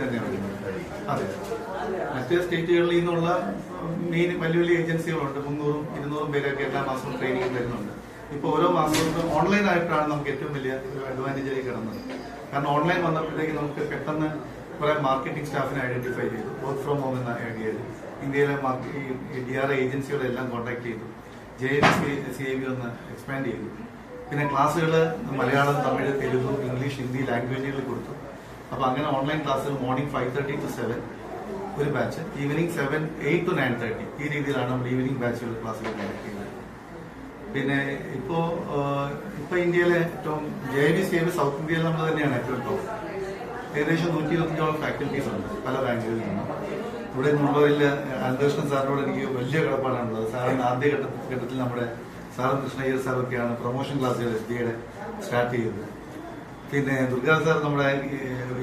തന്നെയാണ് വരുന്നത്. അതെ, മറ്റ് സ്റ്റേറ്റുകളിൽ നിന്നുള്ള മെയിൻ വലിയ വലിയ ഏജൻസികളുണ്ട്. 300-200 പേരൊക്കെ എല്ലാ മാസവും ട്രെയിനിങ് തരുന്നുണ്ട്. ഇപ്പോൾ ഓരോ മാസവും ഓൺലൈൻ ആയിട്ടാണ് നമുക്ക് ഏറ്റവും വലിയ ഒരു അഡ്വാൻറ്റേജ് കിടന്നത്. കാരണം ഓൺലൈൻ വന്നപ്പോഴത്തേക്ക് നമുക്ക് പെട്ടെന്ന് കുറെ മാർക്കറ്റിംഗ് സ്റ്റാഫിനെ ഐഡന്റിഫൈ ചെയ്തു. വർക്ക് ഫ്രോം ഹോം എന്ന ഐഡിയയിൽ ഇന്ത്യയിലെ DRA ഏജൻസികളെല്ലാം കോൺടാക്ട് ചെയ്തു. JAB ഒന്ന് എക്സ്പാൻഡ് ചെയ്തു. പിന്നെ ക്ലാസ്സുകൾ മലയാളം, തമിഴ്, തെലുഗു, ഇംഗ്ലീഷ്, ഹിന്ദി ലാംഗ്വേജുകളിൽ കൊടുത്തു. അപ്പോൾ അങ്ങനെ ഓൺലൈൻ ക്ലാസ്സുകൾ മോർണിംഗ് 5:30 to 7 ഒരു ബാച്ച്, ഈവനിങ് 8 to 9:30 ഈ രീതിയിലാണ് നമ്മൾ ഈവനിങ് ബാച്ചുകൾ ക്ലാസ്സുകൾ കണ്ടക്ട് ചെയ്യുന്നത്. പിന്നെ ഇപ്പോ ഇന്ത്യയിലെ ഏറ്റവും JAB സൗത്ത് ഇന്ത്യയിൽ നമ്മൾ തന്നെയാണ് ഏറ്റവും ടോപ്പ്. ഏകദേശം 120 ഫാക്കൽറ്റീസ് ഉണ്ട് പല ബാങ്കുകളിൽ നിന്നും. ഇവിടെ നിന്നുള്ളവരിൽ അനന്തകൃഷ്ണൻ സാറിനോട് എനിക്ക് വലിയ കടപ്പാടാണുള്ളത്. സാറിന് ആദ്യ ഘട്ടത്തിൽ നമ്മുടെ സാറും കൃഷ്ണയ്യർ സാറൊക്കെയാണ് പ്രൊമോഷൻ ക്ലാസ്സുകൾ SBAയുടെ സ്റ്റാർട്ട് ചെയ്തത്. പിന്നെ ദുർഗാ സാർ നമ്മുടെ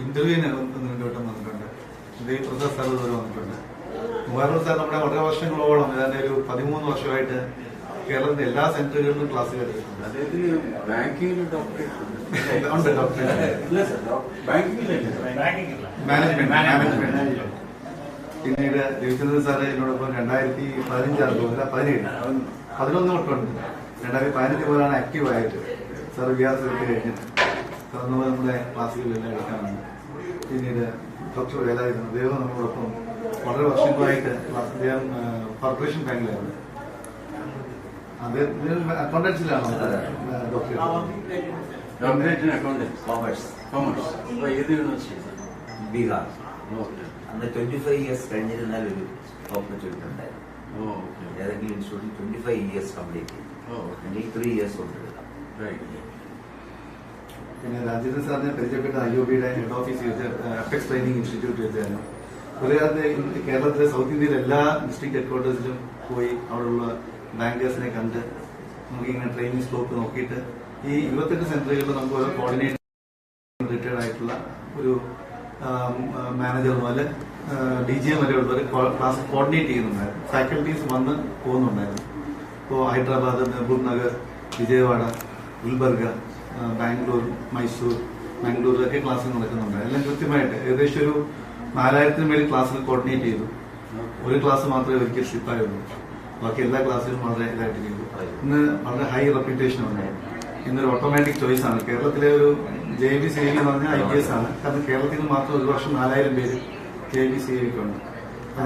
ഇന്റർവ്യൂവിന് 2 വട്ടം വന്നിട്ടുണ്ട്. ദേവ് പ്രസാദ് സാർ ഇതുവരെ വന്നിട്ടുണ്ട്. മുബാറക് സാർ നമ്മുടെ വളരെ വർഷങ്ങളോളം, ഏതാണ്ട് ഒരു 13 വർഷമായിട്ട് കേരളത്തിലെ എല്ലാ സെന്ററുകളിലും ക്ലാസ്സുകൾ എടുത്തിട്ടുണ്ട്. മാനേജ്മെന്റ്. പിന്നീട് രവിചന്ദ്രൻ സാറ് എന്നോടൊപ്പം 2015 11 തൊട്ടുണ്ട്. 2015 മുതലാണ് ആക്റ്റീവ് ആയിട്ട് സാർ വിദ്യാർത്ഥികൾക്ക് കഴിഞ്ഞിട്ട് സാർ നമ്മുടെ ക്ലാസ്സുകളെല്ലാം എടുക്കാറുണ്ട്. പിന്നീട് ഡോക്ടർ വേലായുധൻ, അദ്ദേഹം നമ്മളോടൊപ്പം വളരെ വർഷങ്ങളായിട്ട് അദ്ദേഹം കോർപ്പറേഷൻ ബാങ്കിലായിരുന്നു. അക്കൗണ്ടൻസിലാണോ ഡോക്ടർ? ബീഹാർ. അന്ന് 25 years കഴിഞ്ഞിരുന്നാൽ ഒരു ഓപ്പർച്യൂണിറ്റി ഉണ്ടായിരുന്നു. ഏതെങ്കിലും ഇൻസ്റ്റിറ്റ്യൂട്ടിൽ 25 years കംപ്ലീറ്റ് ചെയ്തു. 3 years കൊണ്ടെടുക്കാം. പിന്നെ രാജേന്ദ്രൻ സാറിനെ പരിചയപ്പെട്ട IOBയുടെ head office apex training institute വെച്ചായിരുന്നു. ഒരു കാലത്ത് കേരളത്തിലെ സൗത്ത് ഇന്ത്യയിലെ എല്ലാ ഡിസ്ട്രിക്ട് ഹെഡ്ക്വാർട്ടേഴ്സിലും പോയി അവിടെയുള്ള ബാങ്കേഴ്സിനെ കണ്ട് നമുക്കിങ്ങനെ ട്രെയിനിങ് സ്കോപ്പ് നോക്കിയിട്ട് ഈ 28 സെന്ററുകളിൽ നമുക്ക് ഓരോ കോർഡിനേറ്റർ റിട്ടയർഡ് ആയിട്ടുള്ള ഒരു മാനേജർ മുതൽ DGM വരെ ഉള്ളവർ ക്ലാസ് കോർഡിനേറ്റ് ചെയ്യുന്നുണ്ടായിരുന്നു. ഫാക്കൽറ്റീസ് വന്ന് പോകുന്നുണ്ടായിരുന്നു. ഇപ്പോൾ ഹൈദരാബാദ്, മെഹബൂബ് നഗർ, വിജയവാഡ, ഗുൽബർഗ, ബാംഗ്ലൂർ, മൈസൂർ, ബാംഗ്ലൂരിലൊക്കെ ക്ലാസ് നടക്കുന്നുണ്ട്. എല്ലാം കൃത്യമായിട്ട് ഏകദേശം ഒരു 4000-ന് മേൽ ക്ലാസ്സിൽ കോർഡിനേറ്റ് ചെയ്തു. ഒരു ക്ലാസ് മാത്രമേ ഒരിക്കൽ സ്ലിപ്പായുള്ളൂ. ബാക്കി എല്ലാ ക്ലാസ്സിലും വളരെ ഇതായിട്ട് ചെയ്തു. ഇന്ന് വളരെ ഹൈ റെപ്യൂട്ടേഷൻ ഉണ്ട്. ഇന്നൊരു ഓട്ടോമാറ്റിക് ചോയ്സ് ആണ്. കേരളത്തിലെ ഒരു JAB CAB എന്ന് പറഞ്ഞാൽ IPS ആണ്. കാരണം കേരളത്തിൽ നിന്ന് മാത്രം ഒരു വർഷം 4000 പേര് JAB CABക്ക് ഉണ്ട്.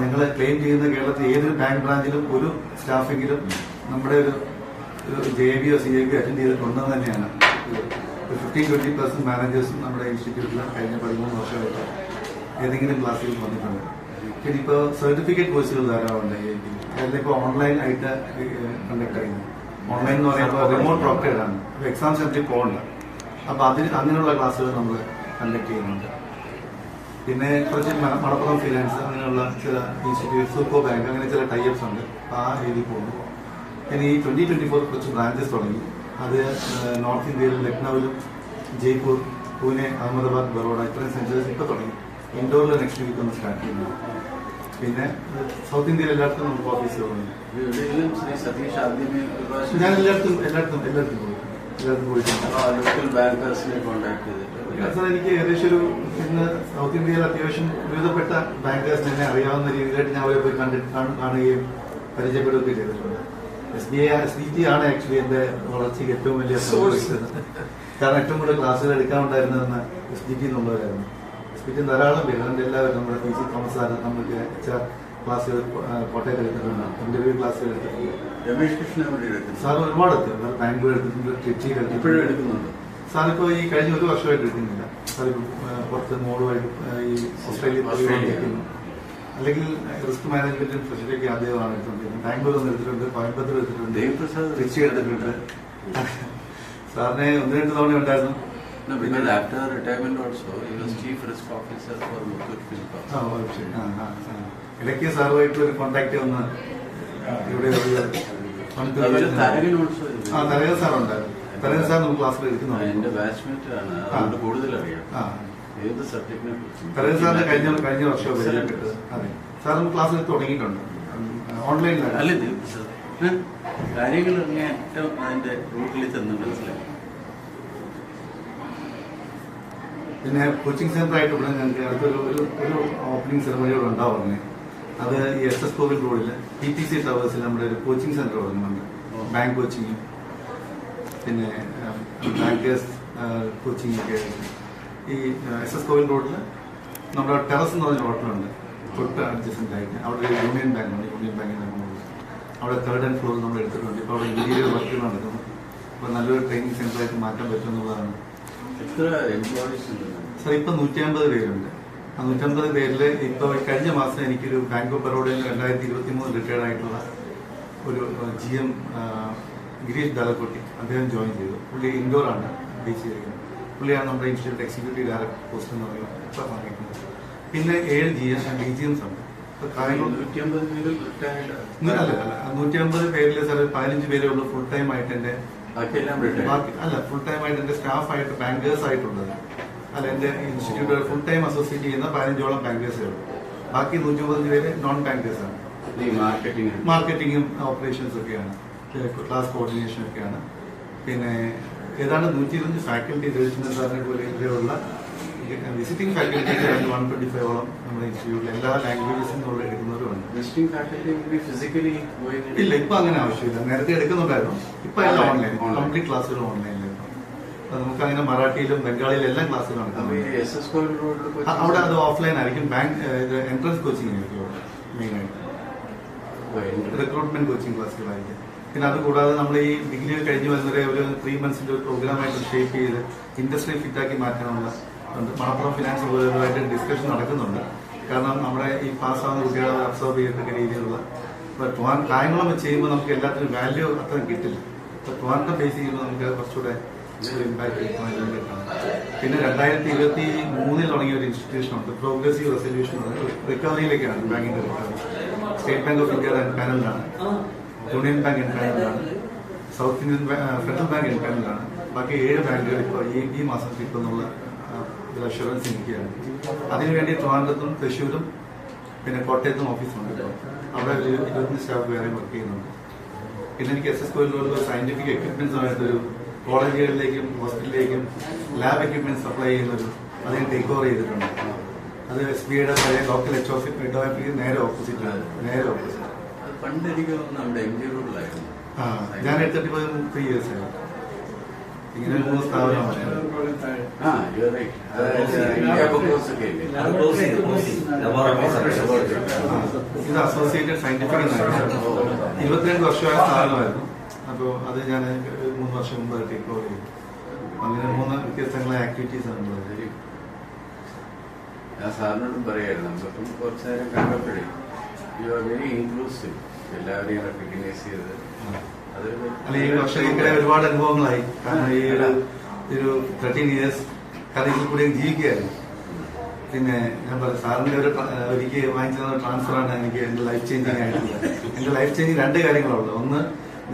ഞങ്ങൾ ക്ലെയിം ചെയ്യുന്ന കേരളത്തിൽ ഏതൊരു ബാങ്ക് ബ്രാഞ്ചിലും ഒരു സ്റ്റാഫെങ്കിലും നമ്മുടെ ഒരു JABയോ CABയോ അറ്റൻഡ് ചെയ്തിട്ടുണ്ടെന്ന് തന്നെയാണ്. 15-20% മാനേജേഴ്സും നമ്മുടെ ഇൻസ്റ്റിറ്റ്യൂട്ടിൽ കഴിഞ്ഞ 13 വർഷമായിട്ട് ഏതെങ്കിലും ക്ലാസ്സിൽ വന്നിട്ടുണ്ട്. പിന്നെ ഇപ്പോൾ സർട്ടിഫിക്കറ്റ് കോഴ്സുകൾ ധാരാളമുണ്ട്. അതെല്ലാം ഇപ്പോൾ ഓൺലൈൻ ആയിട്ട് കണ്ടക്ട് ചെയ്യുന്നത്. ഓൺലൈൻ എന്ന് പറയുമ്പോൾ റിമോട്ട് പ്രോക്ടേഡ് ആണ്. എക്സാം സെന്ററിൽ പോകണ്ട. അപ്പൊ അങ്ങനെയുള്ള ക്ലാസ്സുകൾ നമ്മൾ കണ്ടക്ട് ചെയ്യുന്നുണ്ട്. പിന്നെ കുറച്ച് മലപ്പുറം ഫിനാൻസ് അങ്ങനെയുള്ള ചില ഇൻസ്റ്റിറ്റ്യൂട്ട്, സൂപ്പർ ബാങ്ക്, അങ്ങനെ ചില ടൈപ്സ് ഉണ്ട്. ആ രീതിയിൽ പോകുന്നു. പിന്നെ ഈ 2024 കുറച്ച് ബ്രാഞ്ചസ് തുടങ്ങി. അത് നോർത്ത് ഇന്ത്യയിൽ ലക്നൌവിലും ജയ്പൂർ, പൂനെ, അഹമ്മദാബാദ്, ബറോഡ ഇത്രയും സെന്റേഴ്സ് ഇപ്പോൾ തുടങ്ങി. ഇൻഡോറിൽ നെക്സ്റ്റ് വീക്ക് ഒന്ന് സ്റ്റാർട്ട് ചെയ്യുന്നത്. പിന്നെ സൗത്ത് ഇന്ത്യയിൽ എല്ലായിടത്തും നമുക്ക് ഓഫീസുകളുണ്ട്. ഞാൻ എല്ലായിടത്തും പോയിട്ടുണ്ട്. സാർ എനിക്ക് ഏകദേശം ഒരു ഇന്ന് സൗത്ത് ഇന്ത്യയിൽ അത്യാവശ്യം വിവിധപ്പെട്ട ബാങ്കേഴ്സിനെ എന്നെ അറിയാവുന്ന രീതിയിലായിട്ട് ഞാൻ അവരെ പോയി കാണുകയും പരിചയപ്പെടുകയൊക്കെ ചെയ്തിട്ടുണ്ട്. SBT ആണ് ആക്ച്വലി എന്റെ വളർച്ചയ്ക്ക് ഏറ്റവും വലിയ സോഴ്സ്. കാരണം ഏറ്റവും കൂടുതൽ ക്ലാസ്സുകൾ എടുക്കാനുണ്ടായിരുന്നതെന്ന് SBT എന്നുള്ളവരായിരുന്നു. SBT ധാരാളം പേര്, അതിന്റെ എല്ലാവരും നമ്മുടെ PC തോമസ് സാർ നമുക്ക് ക്ലാസ്സുകൾ കോട്ടയത്ത് എടുത്തിട്ടുണ്ട്, ഇന്റർവ്യൂ ക്ലാസ്സുകൾ എടുത്തിട്ടുണ്ട്. രമേശ് കൃഷ്ണൻ സാർ ഒരുപാട് എത്തും. ബാംഗ്ലൂർ എടുത്തിട്ടുണ്ട്, ട്രിച്ചിയിൽ എടുത്തിട്ടുണ്ട്. സാർ ഇപ്പോൾ ഈ കഴിഞ്ഞ 1 വർഷമായിട്ട് എടുക്കുന്നില്ല. സാർ പുറത്ത് മോളുമായിട്ട് ഈ ഓസ്ട്രേലിയ പോയിരിക്കുന്നു. അല്ലെങ്കിൽ റിസ്ക് മാനേജ്മെന്റും ഫെസിലിറ്റി അദ്ദേഹമാണ് എടുത്തിട്ടുള്ളത്. ബാംഗ്ലൂർ ഒന്ന് എടുത്തിട്ടുണ്ട്, കോയമ്പത്തൂർ എടുത്തിട്ടുണ്ട്, ട്രിച്ചി എടുത്തിട്ടുണ്ട്. സാറിനെ 1-2 തവണ ഉണ്ടായിരുന്നു. No, because after retirement also, he was chief risk officer for Muthoot Fincorp. ഇടയ്ക്ക് സാറുമായിട്ട് ഒരു കോണ്ടാക്ട് വന്ന് ഇവിടെ തരകൻ സാറുണ്ടായിരുന്നു. തരകൻ സാർ നമുക്ക് ക്ലാസ്സിൽ എടുക്കുന്നുണ്ട്. എന്റെ ബാച്ച്മേറ്റ് ആണ്, അതുകൊണ്ട് കൂടുതൽ അറിയാം ഏത് സബ്ജക്റ്റിനെ കുറിച്ച്. തരകൻ സാറിന്റെ കഴിഞ്ഞ വർഷം പരിചയപ്പെട്ടത്. അതെ, സാർ നമുക്ക് ക്ലാസ്സിൽ തുടങ്ങിയിട്ടുണ്ട് ഓൺലൈനിലാണ്. അല്ലേ കാര്യങ്ങൾ ഏറ്റവും അതിന്റെ റൂട്ടിൽ ചെന്ന് മനസ്സിലാക്കി. പിന്നെ കോച്ചിങ് സെന്റർ ആയിട്ട് ഇവിടെ ഞങ്ങൾക്ക് അടുത്തൊരു ഒരു ഓപ്പണിംഗ് സെറമണി ഇവിടെ ഉണ്ടാവുന്നത്. അത് ഈ SS കോവിൽ റോഡിൽ PTC ടവേഴ്സിൽ നമ്മുടെ ഒരു കോച്ചിങ് സെന്റർ തുടങ്ങുന്നുണ്ട്. ബാങ്ക് കോച്ചിങ്ങും പിന്നെ ബാങ്കേഴ്സ് കോച്ചിങ് ഒക്കെ. ഈ SS കോവിൽ റോഡിൽ നമ്മുടെ ടെറസ് എന്ന് പറഞ്ഞ ഹോട്ടലുണ്ട്, തൊട്ട് അഡ്ജസ്റ്റന്റ് ആയിട്ട്. അവിടെ ഒരു യൂണിയൻ ബാങ്ക് ഉണ്ട്. യൂണിയൻ ബാങ്കിന്റെ അവിടെ 3rd and 4th നമ്മൾ എടുത്തിട്ടുണ്ട്. ഇപ്പോൾ അവിടെ ഇന്റീരിയർ വർക്കുകൾ നടക്കുന്നു. അപ്പോൾ നല്ലൊരു ട്രെയിനിങ് സെന്റർ ആയിട്ട് മാറ്റാൻ പറ്റുമെന്നുള്ളതാണ്. സാർ ഇപ്പൊ 150 പേരുണ്ട്. ആ 150 പേരിൽ ഇപ്പൊ കഴിഞ്ഞ മാസം എനിക്കൊരു ബാങ്ക് ഓഫ് ബറോഡയിൽ 2023 റിട്ടയർഡ് ആയിട്ടുള്ള ഒരു GM ഗിരീഷ് ദാലക്കോട്ടി, അദ്ദേഹം ജോയിൻ ചെയ്തു. പുള്ളി ഇൻഡോർ ആണ് ബേസ് ചെയ്തിരിക്കുന്നത്. പുള്ളിയാണ് നമ്മുടെ ഇൻസ്റ്റിറ്റ്യൂട്ട് എക്സിക്യൂട്ടീവ് ഡയറക്ടർ പോസ്റ്റ് എന്ന് പറയുന്നത് ഇപ്പൊ പറഞ്ഞിരിക്കുന്നത്. പിന്നെ 7 DGMs ഉണ്ട്. 150 പേരിൽ സാർ 15 പേരേ ഉള്ളൂ ഫുൾ ടൈം ആയിട്ട് എന്റെ ഫുൾ ടൈം ആയിട്ട് എന്റെ സ്റ്റാഫ് ആയിട്ട് ബാങ്കേഴ്സ് ആയിട്ടുള്ളത്. അല്ല, എന്റെ ഇൻസ്റ്റിറ്റ്യൂട്ട് ഫുൾ ടൈം അസോസിയേറ്റ് ചെയ്യുന്ന 15ഓളം ബാങ്കേഴ്സേ ഉള്ളൂ. ബാക്കി 150 പേര് നോൺ ബാങ്കേഴ്സ് ആണ്. മാർക്കറ്റിംഗും ഓപ്പറേഷൻസ് ഒക്കെയാണ്, ക്ലാസ് കോർഡിനേഷൻ ഒക്കെയാണ്. പിന്നെ ഏതാണ്ട് 120 ഫാക്കൽറ്റി രജിസ്ട്രേഷൻ സാറിനെ പോലെ ഇവിടെയുള്ള വിസിറ്റിംഗ് ഫാക്കൽറ്റി 125ഓളം നമ്മുടെ ഇൻസ്റ്റിറ്റ്യൂട്ടിൽ എല്ലാ ലാംഗ്വേജസിൽ നിന്നുള്ള എടുക്കുന്നവരുണ്ട്. ഇല്ല, ഇപ്പൊ അങ്ങനെ ആവശ്യമില്ല. നേരത്തെ എടുക്കുന്നുണ്ടായിരുന്നു. ഇപ്പൊ എല്ലാം ഓൺലൈൻ, കംപ്ലീറ്റ് ക്ലാസ്സുകൾ ഓൺലൈനിലായിരുന്നു. നമുക്ക് അങ്ങനെ മറാഠിയിലും ബംഗാളിയിലും എല്ലാം ക്ലാസ്സുകൾ നടക്കാം. അവിടെ അത് ഓഫ്ലൈൻ ആയിരിക്കും. ബാങ്ക് എൻട്രൻസ് കോച്ചിങ് ആയിരിക്കും മെയിൻ ആയിട്ട്. റിക്രൂട്ട്മെന്റ് കോച്ചിങ് ക്ലാസ്സുകളായിരിക്കും. പിന്നെ അതുകൂടാതെ നമ്മൾ ഈ ഡിഗ്രി കഴിഞ്ഞ് വരുന്നവരെ ഒരു 3 months ഒരു പ്രോഗ്രാമായിട്ട് ഷേപ്പ് ചെയ്ത് ഇൻഡസ്ട്രി ഫിറ്റാക്കി മാറ്റാനുള്ള മണപ്പുറം ഫിനാൻസ് പോലുള്ളതായിട്ട് ഡിസ്കഷൻ നടക്കുന്നുണ്ട്. കാരണം നമ്മുടെ ഈ പാസ്സാവുന്ന കുട്ടികളെ അബ്സോർബ് ചെയ്യത്തക്ക രീതിയിലുള്ള കാര്യങ്ങളും ചെയ്യുമ്പോൾ നമുക്ക് എല്ലാത്തിനും വാല്യൂ അത്ര കിട്ടില്ല. ട്രിവാൻഡ്രം ബേസ് ചെയ്യുമ്പോൾ നമുക്ക് കുറച്ചുകൂടെ ഇമ്പാക്ട് കിട്ടുന്നതിനാണ്. പിന്നെ 2023 തുടങ്ങിയ ഒരു ഇൻസ്റ്റിറ്റ്യൂഷൻ ഉണ്ട്, പ്രോഗ്രസീവ് റെസൊല്യൂഷൻ റിക്കവറിയിലേക്കാണ്. ബാങ്കിന്റെ recovery State Bank of India പാനലിലാണ്, യൂണിയൻ ബാങ്ക് പാനലിലാണ്, സൗത്ത് ഇന്ത്യൻ ഫെഡറൽ ബാങ്ക് പാനലിലാണ്. ബാക്കി 7 ബാങ്കുകൾ ഇപ്പോൾ ഈ മാസം കിട്ടുന്നുള്ള അഷുറൻസ് എനിക്കാണ്. അതിനുവേണ്ടി ട്രിവാൻഡ്രത്തും തൃശ്ശൂരും പിന്നെ കോട്ടയത്തും ഓഫീസുണ്ട്. അവിടെ 20 സ്റ്റാഫ് വേറെ വർക്ക് ചെയ്യുന്നുണ്ട്. പിന്നെ എനിക്ക് SS കോയിലുള്ള സയന്റിഫിക് എക്യുപ്മെന്റ്സ് ആയിട്ടൊരു കോളേജുകളിലേക്കും ഹോസ്പിറ്റലിലേക്കും ലാബ് എക്യുപ്മെന്റ് സപ്ലൈ ചെയ്യുന്നൊരു അതിന് ടേക്ക് ഓവർ ചെയ്തിട്ടുണ്ട്. അത് SBIയുടെ പഴയ ലോക്കൽ HOF നേരെ ഓപ്പോസിറ്റ് ആണ്. ഞാൻ എടുത്തിട്ട് 3 years ആയി. ഇങ്ങനെ 3 സ്ഥാപനമാണ്. ഇത് അസോസിയേറ്റഡ് സയന്റിഫിക് 22 വർഷമായ സ്ഥാപനമായിരുന്നു. അപ്പോൾ അത് ഞാൻ 3 വർഷം മുമ്പ് ടേക്ക് ഓവർ ചെയ്തു. അങ്ങനെ 3 വ്യത്യസ്തങ്ങളെ ആക്ടിവിറ്റീസ് ആണ് ഉള്ളത്. ഞാൻ സാറിനോടും പറയായിരുന്നു, നമ്മളിപ്പം കുറച്ചു നേരം കണ്ടപ്പോഴേ യു ആർ വെരി ഇൻക്ലൂസീവ്, എല്ലാവരെയും റെക്കഗ്നൈസ് ചെയ്ത്. അല്ല, ഈ വർഷങ്ങൾക്കിടെ ഒരുപാട് അനുഭവങ്ങളായി. കാരണം ഈ ഒരു 13 years കഥയിൽ കൂടെ ജീവിക്കുകയായിരുന്നു. പിന്നെ ഞാൻ പറയാം, സാറിന്റെ ഒരിക്കൽ വാങ്ങിച്ചിരുന്ന ട്രാൻസ്ഫറാണ് എനിക്ക് എന്റെ ലൈഫ് ചേഞ്ചിങ് ആയിട്ടുള്ളത്. എന്റെ ലൈഫ് ചേഞ്ചിങ് 2 കാര്യങ്ങളുള്ളത്. ഒന്ന്,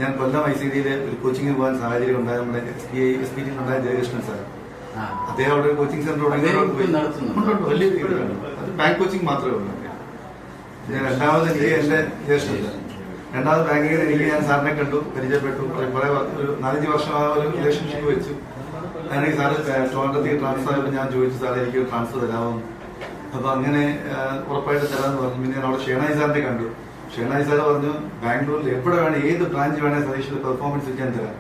ഞാൻ കൊല്ലം ICDയിൽ ഒരു കോച്ചിങ്ങിന് പോകാൻ സാഹചര്യം ഉണ്ടായ നമ്മുടെ SPT ഉണ്ടായ ജയകൃഷ്ണൻ സാർ, അദ്ദേഹം അവിടെ ഒരു കോച്ചിങ് സെന്റർ വലിയ അത് ബാങ്ക് കോച്ചിങ് മാത്രമേ ഉള്ളൂ. പിന്നെ രണ്ടാമത് എനിക്ക് എന്റെ ജ്യേഷ്ഠൻ, രണ്ടാമത് ബാങ്കിൽ എനിക്ക് ഞാൻ സാറിനെ കണ്ടു, പരിചയപ്പെട്ടു. കുറെ ഒരു 4-5 വർഷം ആ ഒരു റിലേഷൻഷിപ്പ് വെച്ചു. അങ്ങനെ സാറ് ട്രിവാൻഡ്രത്തേക്ക് ട്രാൻസ്ഫർ ആയപ്പോൾ ഞാൻ ചോദിച്ചു, സാറേ എനിക്ക് ട്രാൻസ്ഫർ തരാമോ? അപ്പൊ അങ്ങനെ ഉറപ്പായിട്ട് തരാമെന്ന് പറഞ്ഞു. പിന്നെ ഞാൻ അവിടെ ഷേണായി സാറിനെ കണ്ടു. ഷേണായി സാറ് പറഞ്ഞു, ബാംഗ്ലൂരിൽ എവിടെ വേണേ ഏത് ബ്രാഞ്ച് വേണേ സതീഷിന്റെ പെർഫോമൻസ് ഞാൻ തരാം,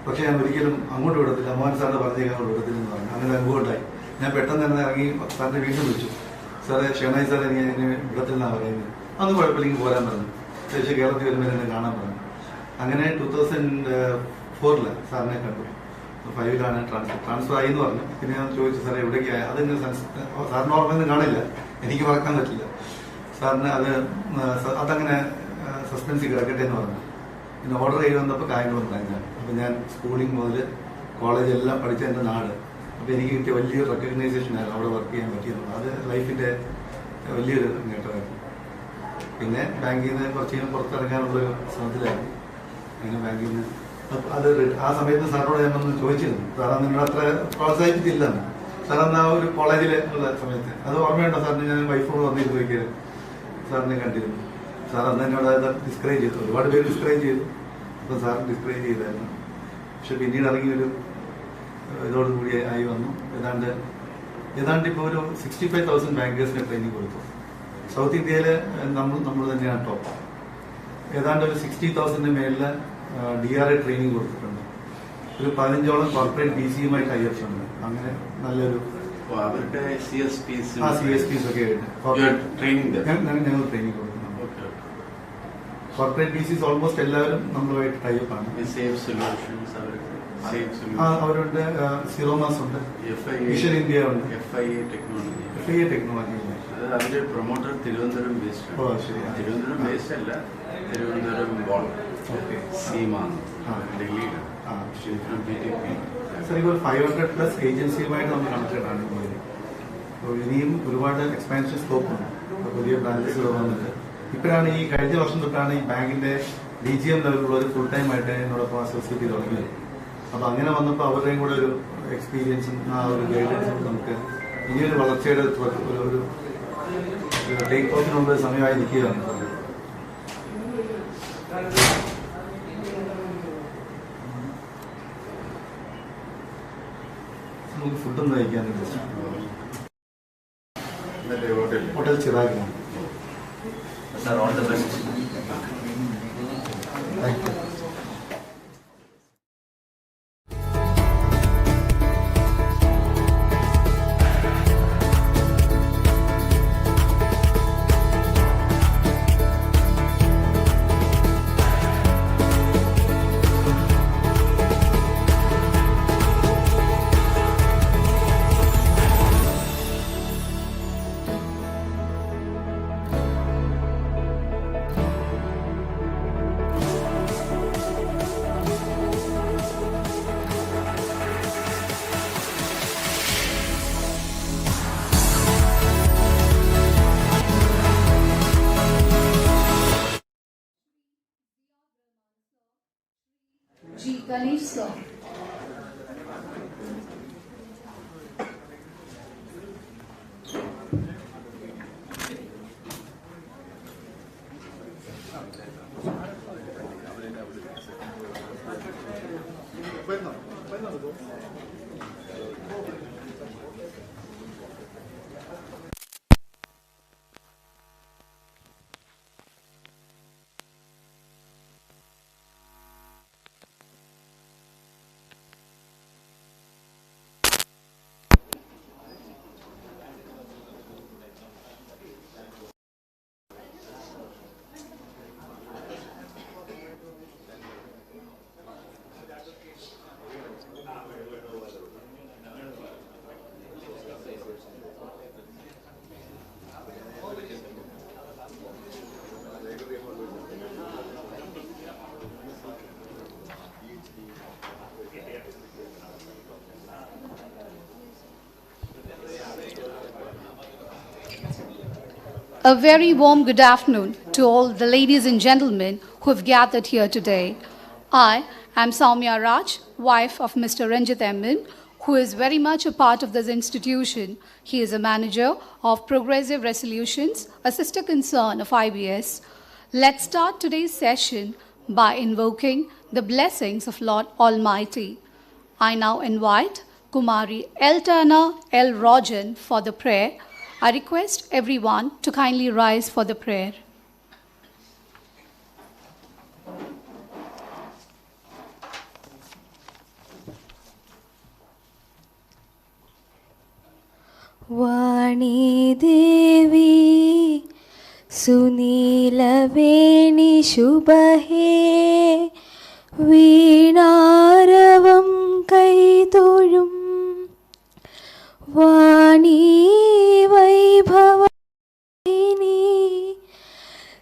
പക്ഷെ ഞാൻ ഒരിക്കലും അങ്ങോട്ട് വിടത്തില്ല, മോഹൻ സാറിന്റെ പറഞ്ഞേക്കാൻ അങ്ങോട്ട് വിടത്തില്ലെന്ന് പറഞ്ഞു. അങ്ങനെ അനുഭവം ഉണ്ടായി. ഞാൻ പെട്ടെന്ന് തന്നെ ഇറങ്ങി സാറിനെ വീണ്ടും വിളിച്ചു. സാറേ, ഷേണായി സാർ എനിക്ക് വിടത്തില്ലെന്നാണ് പറയുന്നത്. അതൊന്നും കുഴപ്പമില്ലെങ്കിൽ പോരാൻ പറഞ്ഞു. ശേഷം കേരളത്തിൽ വരുമ്പോൾ എന്നെ കാണാൻ പറഞ്ഞു. അങ്ങനെ 2004 സാറിനെ കണ്ടു. 5 ട്രാൻസ്ഫർ ആയി എന്ന് പറഞ്ഞു. പിന്നെ ഞാൻ ചോദിച്ചു, സാറേ എവിടേക്കായി? അതിന് സാറിന് ഓർമ്മയൊന്നും കാണില്ല, എനിക്ക് മറക്കാൻ പറ്റില്ല. സാറിന് അതങ്ങനെ സസ്പെൻസിൽ കിടക്കട്ടെ എന്ന് പറഞ്ഞു. പിന്നെ ഓർഡർ ചെയ്ത് വന്നപ്പോൾ കാര്യങ്ങളൊന്നുണ്ടായില്ല. അപ്പൊ ഞാൻ സ്കൂളിംഗ് മുതൽ കോളേജ് എല്ലാം പഠിച്ച എന്റെ നാട്. അപ്പൊ എനിക്ക് കിട്ടിയ വലിയൊരു റെക്കഗ്നൈസേഷൻ ആയിരുന്നു അവിടെ വർക്ക് ചെയ്യാൻ പറ്റിയെന്നുള്ളത്. അത് ലൈഫിന്റെ വലിയൊരു നേട്ടമായിരുന്നു. പിന്നെ ബാങ്കിൽ നിന്ന് കുറച്ച് പുറത്തിറങ്ങാനുള്ളൊരു ശ്രമത്തിലായിരുന്നു. അങ്ങനെ ബാങ്കിൽ നിന്ന് അത് ആ സമയത്ത് സാറിനോട് ഞാൻ ഒന്ന് ചോദിച്ചിരുന്നു, സാർ നിങ്ങളെ അത്ര പ്രോത്സാഹിപ്പിച്ചില്ലെന്ന്. സാർ അന്ന് ആ ഒരു കോളേജിൽ ഉള്ള സമയത്ത് അത് ഓർമ്മയുണ്ടോ സാറിന്? ഞാൻ വൈഫോട് വന്നിട്ട് ചോദിക്കരുത്, സാറിനെ കണ്ടിരുന്നു. സാർ അന്ന് എന്നോട് അത് ഡിസ്കറേജ് ചെയ്തു. ഒരുപാട് പേര് ഡിസ്കറേജ് ചെയ്തു. അപ്പൊ സാർ ഡിസ്കറേജ് ചെയ്തായിരുന്നു. പക്ഷെ പിന്നീട് ഇറങ്ങിയൊരു ഇതോടുകൂടി ആയി വന്നു. ഏതാണ്ട് ഏതാണ്ട് ഇപ്പോൾ ഒരു 65,000 ബാങ്കേഴ്സിന് ട്രെയിനിങ് കൊടുത്തു. സൗത്ത് ഇന്ത്യയിൽ നമ്മൾ തന്നെയാണ് ടോപ്പ്. ഏതാണ്ട് ഒരു 60,000 മേളിൽ DRA ട്രെയിനിങ് കൊടുത്തിട്ടുണ്ട്. ഒരു 15ഓളം കോർപ്പറേറ്റ് BCയുമായി ടൈപ്പ് ഉണ്ട്. അങ്ങനെ നല്ലൊരു അവരുടെ CSPs ഒക്കെ ഞങ്ങൾ ട്രെയിനിങ് കൊടുക്കുന്നുണ്ട്. കോർപ്പറേറ്റ് BCs ഓൾമോസ്റ്റ് എല്ലാവരും നമ്മളുമായിട്ട് ടൈപ്പാണ്. അവരുണ്ട്, സിറോമാസ് ഉണ്ട്, വിഷൻ ഇന്ത്യ ഉണ്ട്, FIA ടെക്നോളജി. അവര് promoter Thiruvananthapuram based. Thiruvananthapuram based അല്ല, തിരുവനന്തപുരം ബോൾ സീമാണ് ഡൽഹിയിലാണ്. സാർ ഇപ്പോൾ 500+ ഏജൻസിയുമായിട്ട് നമ്മൾ കണക്റ്റഡ് ആണ് പോയത്. അപ്പോൾ ഇനിയും ഒരുപാട് എക്സ്പാൻഷൻ സ്കോപ്പ് ഉണ്ട്. പുതിയ ബ്രാഞ്ചസ് വന്നിട്ട് ഇപ്പോഴാണ് ഈ കഴിഞ്ഞ വർഷം തൊട്ടാണ് ഈ ബാങ്കിന്റെ DGM ലെവലുള്ള ഒരു ഫുൾ ടൈം ആയിട്ട് എന്നോടൊപ്പം അസോസിയേറ്റ് ചെയ്ത് തുടങ്ങിയത്. അപ്പൊ അങ്ങനെ വന്നപ്പോൾ അവരുടെയും കൂടെ ഒരു എക്സ്പീരിയൻസും ആ ഒരു ഗൈഡൻസും നമുക്ക് ഇനിയൊരു വളർച്ചയുടെ ഒരു ടേക്ക് ഓഫിനുള്ള സമയമായി നിൽക്കുകയാണ്. നമുക്ക് ഫുഡൊന്നും കഴിക്കാനുണ്ട്. Hotel ചിറാഗിലാണ്. Sir, all the best. Thank you. Ganesh sir. A very warm good afternoon to all the ladies and gentlemen who have gathered here today. I am Soumya Raj, wife of Mr. Ranjit Emmin, who is very much a part of this institution. He is a manager of Progressive Resolutions, a sister concern of IBS. Let's start today's session by invoking the blessings of Lord Almighty. I now invite Kumari Eltana L. Rojan for the prayer. I request everyone to kindly rise for the prayer. Vani Devi Sunila Veni Shubhahe Veenaravam Kaitolum Vani Vaibhavini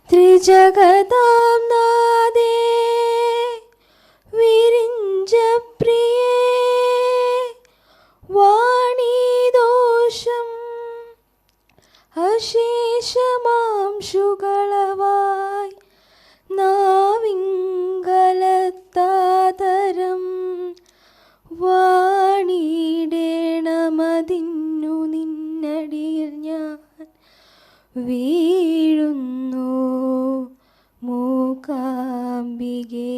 Trijagatam Nade Virinjapriye Vani Dosham Asheshamam Shugalavai Navingalattadaram വാണിടേണമെതിന്നു നിന്നടിയിൽ ഞാൻ വീഴുന്നു മൂകാംബികേ.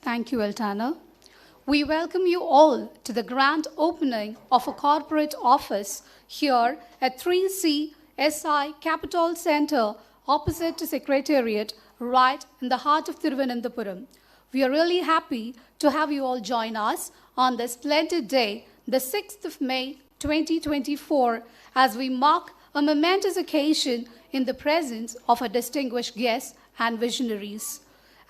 Thank you, Eltana. We welcome you all to the grand opening of a corporate office here at 3C SI Capitol Center opposite to Secretariat, right in the heart of Thiruvananthapuram. We are really happy to have you all join us on this splendid day, the 6th of May 2024, as we mark a momentous occasion in the presence of our distinguished guests and visionaries.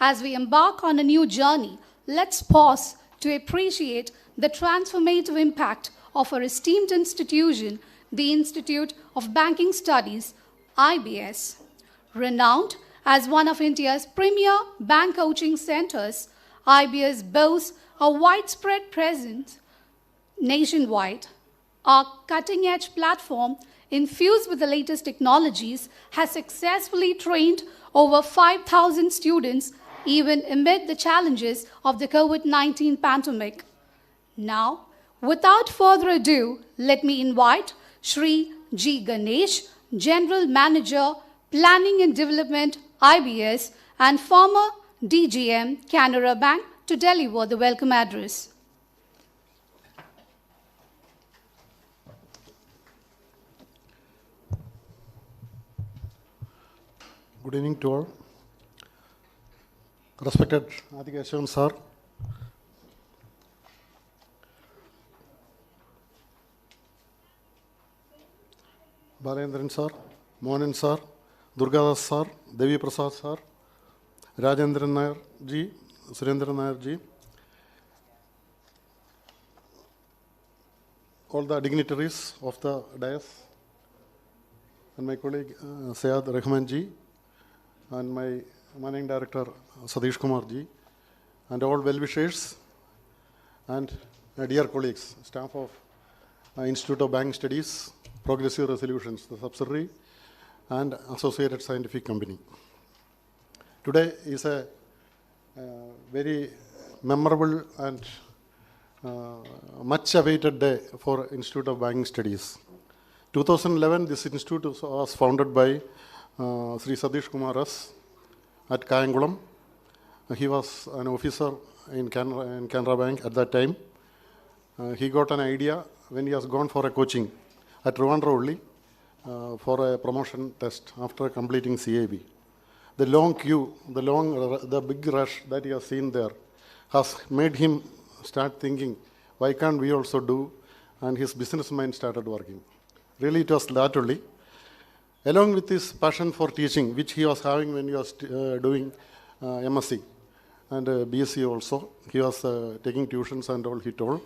As we embark on a new journey, let's pause to appreciate the transformative impact of our esteemed institution, the Institute of Banking Studies, IBS. Renowned as one of India's premier bank coaching centers, IBS boasts a widespread presence nationwide. Our cutting-edge platform, infused with the latest technologies, has successfully trained over 5,000 students even amid the challenges of the COVID-19 pandemic. Now, without further ado, let me invite Shri G. Ganesh, General Manager, Planning and Development, IBS, and former DGM, Canara Bank, to deliver the welcome address. Good evening to all. Respected Adikesavan sir, Balendran sir, Mohan sir, Durgadas sir, Devi Prasad sir, Rajendran Nair ji, Surendran Nair ji, all the dignitaries of the dais, and my colleague Syed Rahman ji, and my Managing Director Satish Kumar ji, and all well-wishers, and dear colleagues, staff of Institute of Banking Studies, Progressive Resolutions, the subsidiary, and associated scientific company. Today is a very memorable and much awaited day for Institute of Banking Studies. 2011, this institute was founded by Sri Satish Kumar at Kayangulam. He was an officer in Canara Bank at that time. He got an idea when he has gone for a coaching at Thiruvananthapuram only for a promotion test after completing CAB. The long queue, the big rush that he has seen there has made him start thinking, why can't we also do? And his business mind started working. Really, it was that only. Along with his passion for teaching, which he was having when he was doing MSc and BSc also, he was taking tuitions and all, he told.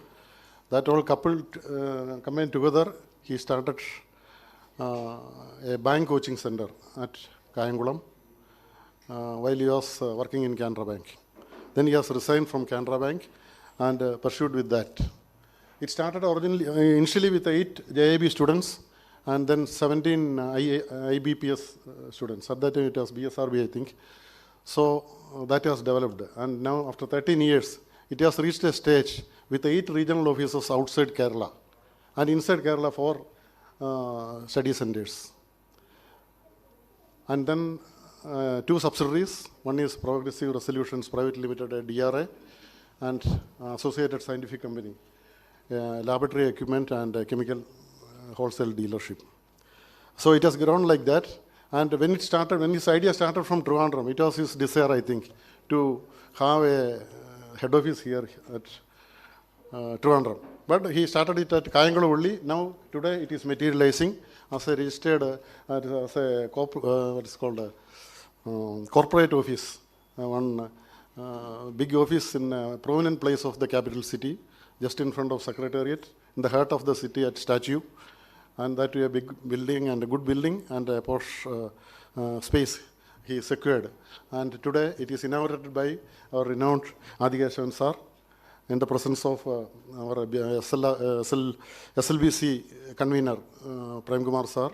That all combined together, he started a bank coaching center at Kayangulam while he was working in Canara Bank. Then he has resigned from Canara Bank and pursued with that. It started initially with 8 JIB students and then 17 IBPS students. At that time it was BSRB, I think. So that has developed. And now after 13 years, it has reached a stage with 8 regional offices outside Kerala and inside Kerala 4 study centers. And then 2 subsidiaries. One is Progressive Resolutions Private Limited, DRA, and Associated Scientific Company, laboratory equipment and chemical wholesale dealership. So it has grown like that. And when it started, when his idea started from Thiruvananthapuram, it was his desire, I think, to have a head office here at Thiruvananthapuram. But he started it at Kayangulam only. Now, today, it is materializing as a registered, as a what is called corporate office. One big office in a prominent place of the capital city, just in front of Secretariat, in the heart of the city at Statue. And that a big building and a good building and a posh space he secured. And today it is inaugurated by our renowned Adikesavan sir in the presence of our SLBC convener Prem Kumar sir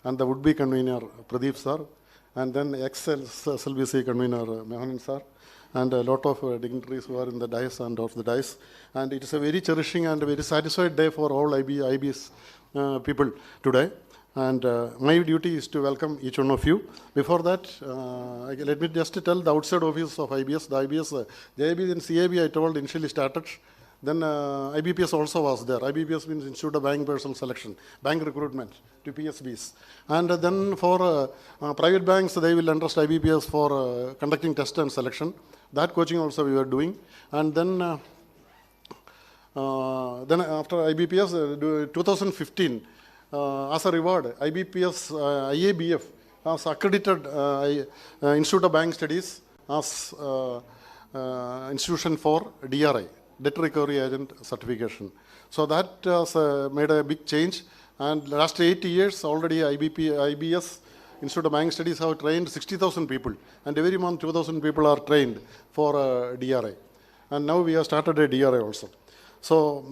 and the would-be convener Pradeep sir and then ex-SLBC convener Mohan sir and a lot of dignitaries who are in the dais and off the dais. And it is a very cherishing and very satisfied day for all IBS people today. And my duty is to welcome each one of you. Before that, let me just tell the outside office of IBS. The IBS, JIB and CIB, I told initially started. Then IBPS also was there. IBPS means Institute of Bank Personnel Selection, bank recruitment to PSBs. And then for private banks, they will entrust IBPS for conducting test and selection. That coaching also we were doing. And then after IBPS, 2015, as a reward, IBPS, IABF has accredited Institute of Bank Studies as institution for DRI, Debt Recovery Agent Certification. So that has made a big change. And last 8 years, already IBS, Institute of Bank Studies, have trained 60,000 people. And every month, 2,000 people are trained for DRI. And now we have started a DRI also. So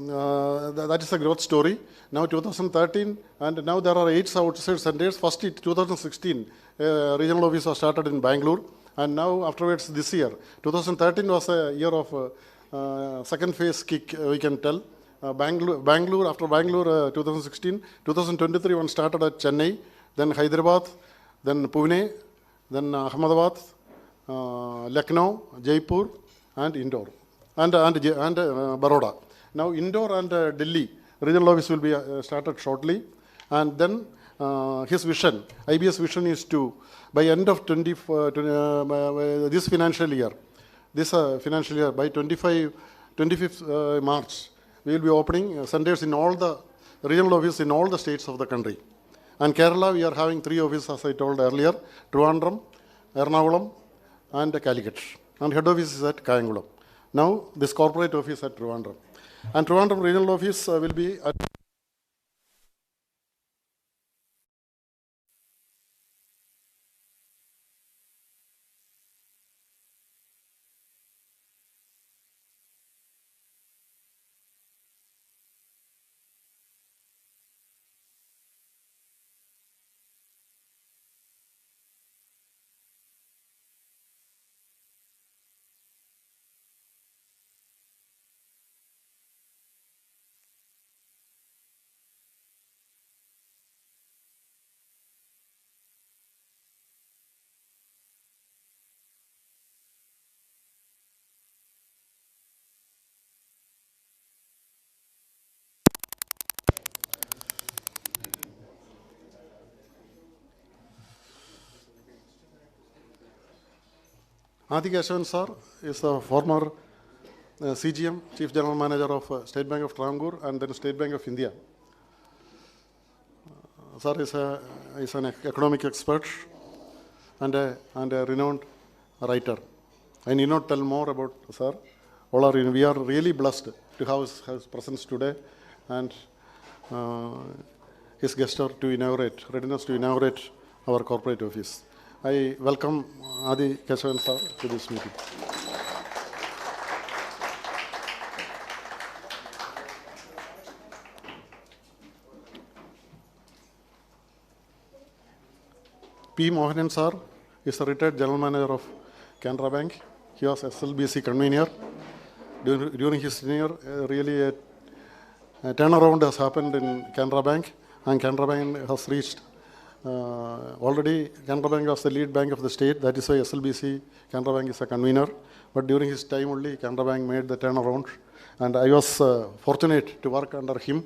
that is a growth story. Now 2013, and now there are 8 outside centers. First, 2016, regional office was started in Bangalore, and now afterwards this year. 2013 was a year of second phase kick, we can tell. Bangalore, after Bangalore, 2016, 2023 one started at Chennai, then Hyderabad, then Pune, then Ahmedabad, Lucknow, Jaipur, and Indore, and Baroda. Now Indore and Delhi regional office will be started shortly, and then his vision, IBS vision, is to by end of this financial year, by 25th March, we will be opening centers in all the regional office in all the states of the country. And Kerala, we are having 3 offices, as I told earlier: Trivandrum, Ernakulam, and Calicut. And head office is at Kayangulam. Now this corporate office at Trivandrum. And Trivandrum regional office will be at Adikesavan sir is the former CGM, Chief General Manager of State Bank of Travancore and then State Bank of India. Sir is an economic expert and a renowned writer. I need not tell more about sir. We are really blessed to have his presence today and his gesture to inaugurate, readiness to inaugurate our corporate office. I welcome Adikesavan sir to this meeting. P. Mohanan sir is a retired General Manager of Canara Bank. He was SLBC Convenor. During his tenure, really a turnaround has happened in Canara Bank, and Canara Bank has reached already. Canara Bank was the lead bank of the state. That is why SLBC Canara Bank is a convener. But during his time only, Canara Bank made the turnaround, and I was fortunate to work under him.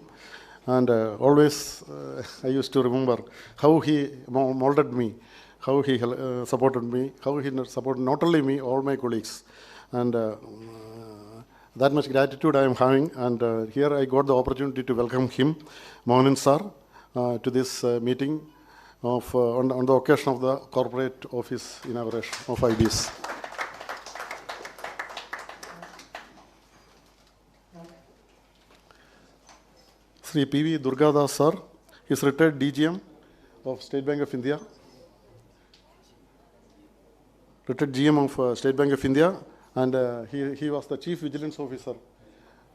And always I used to remember how he molded me, how he supported me, how he supported not only me, all my colleagues. And that much gratitude I am having. And here I got the opportunity to welcome him, Mohanan sir, to this meeting of on the occasion of the corporate office inauguration of IBS. Shri P.V. Durgadas sir is retired DGM of State Bank of India, retired GM of State Bank of India, and he was the Chief Vigilance Officer.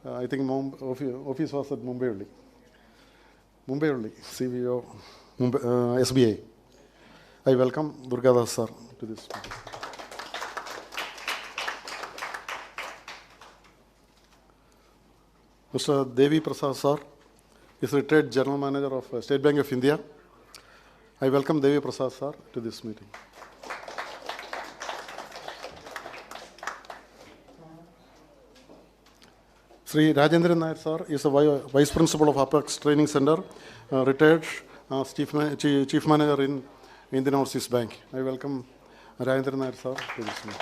I think office was at Mumbai only, CVO, SBI. I welcome Durgadas sir to this meeting. Mr. Devi Prasad sir is retired General Manager of State Bank of India, I welcome Devi Prasad sir to this meeting. Shri Rajendran Nair sir is a Vice Principal of Apex Training Center, retired Chief Manager in Indian Overseas Bank. I welcome Rajendran Nair sir to this meeting.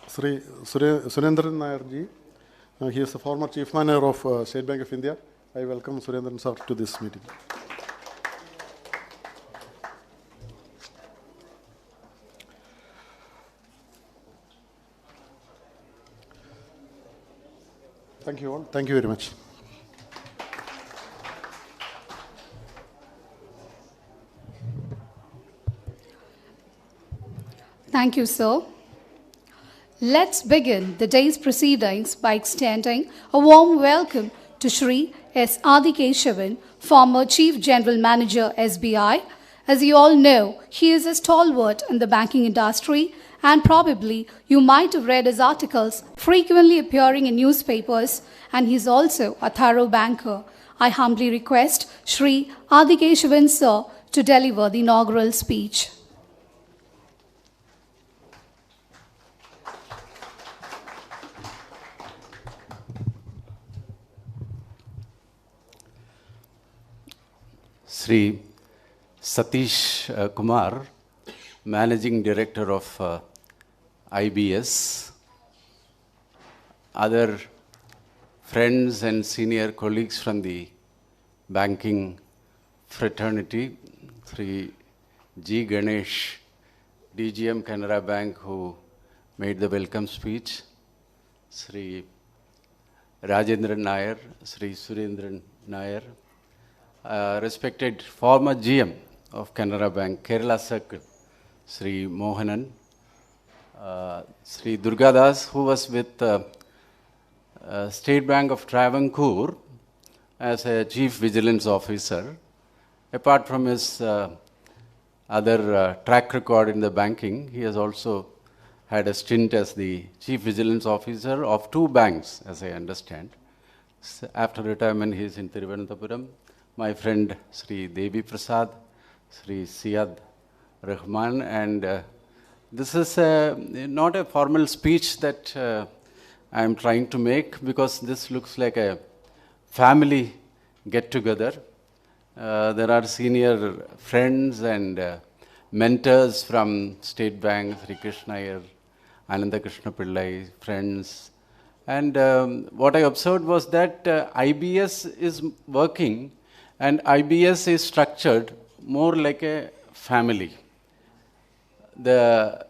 Shri Surendran Nair ji, he is a former Chief Manager of State Bank of India. I welcome Surendran sir to this meeting. Thank you all. Thank you very much. Thank you, sir. Let's begin the day's proceedings by extending a warm welcome to Shri S. Adikesavan, former Chief General Manager, SBI. As you all know, he is a stalwart in the banking industry, and probably you might have read his articles frequently appearing in newspapers, and he's also a thorough banker. I humbly request Shri Adikesavan sir to deliver the inaugural speech. Shri Satish Kumar, Managing Director of IBS, other friends and senior colleagues from the banking fraternity, Shri G. Ganesh, DGM Canara Bank, who made the welcome speech, Shri Rajendran Nair, Shri Surendran Nair, respected former GM of Canara Bank, Kerala Circle, Shri Mohanan, Shri Durgadas, who was with State Bank of Travancore as a Chief Vigilance Officer. Apart from his other track record in the banking, he has also had a stint as the Chief Vigilance Officer of 2 banks, as I understand. After retirement, he is in Thiruvananthapuram. My friend Shri Devi Prasad, Shri Siad Rahman, and this is not a formal speech that I am trying to make, because this looks like a family get-together. There are senior friends and mentors from State Bank, Sri Krishna Iyer, Ananda Krishna Pillai, friends. And what I observed was that IBS is working, and IBS is structured more like a family. The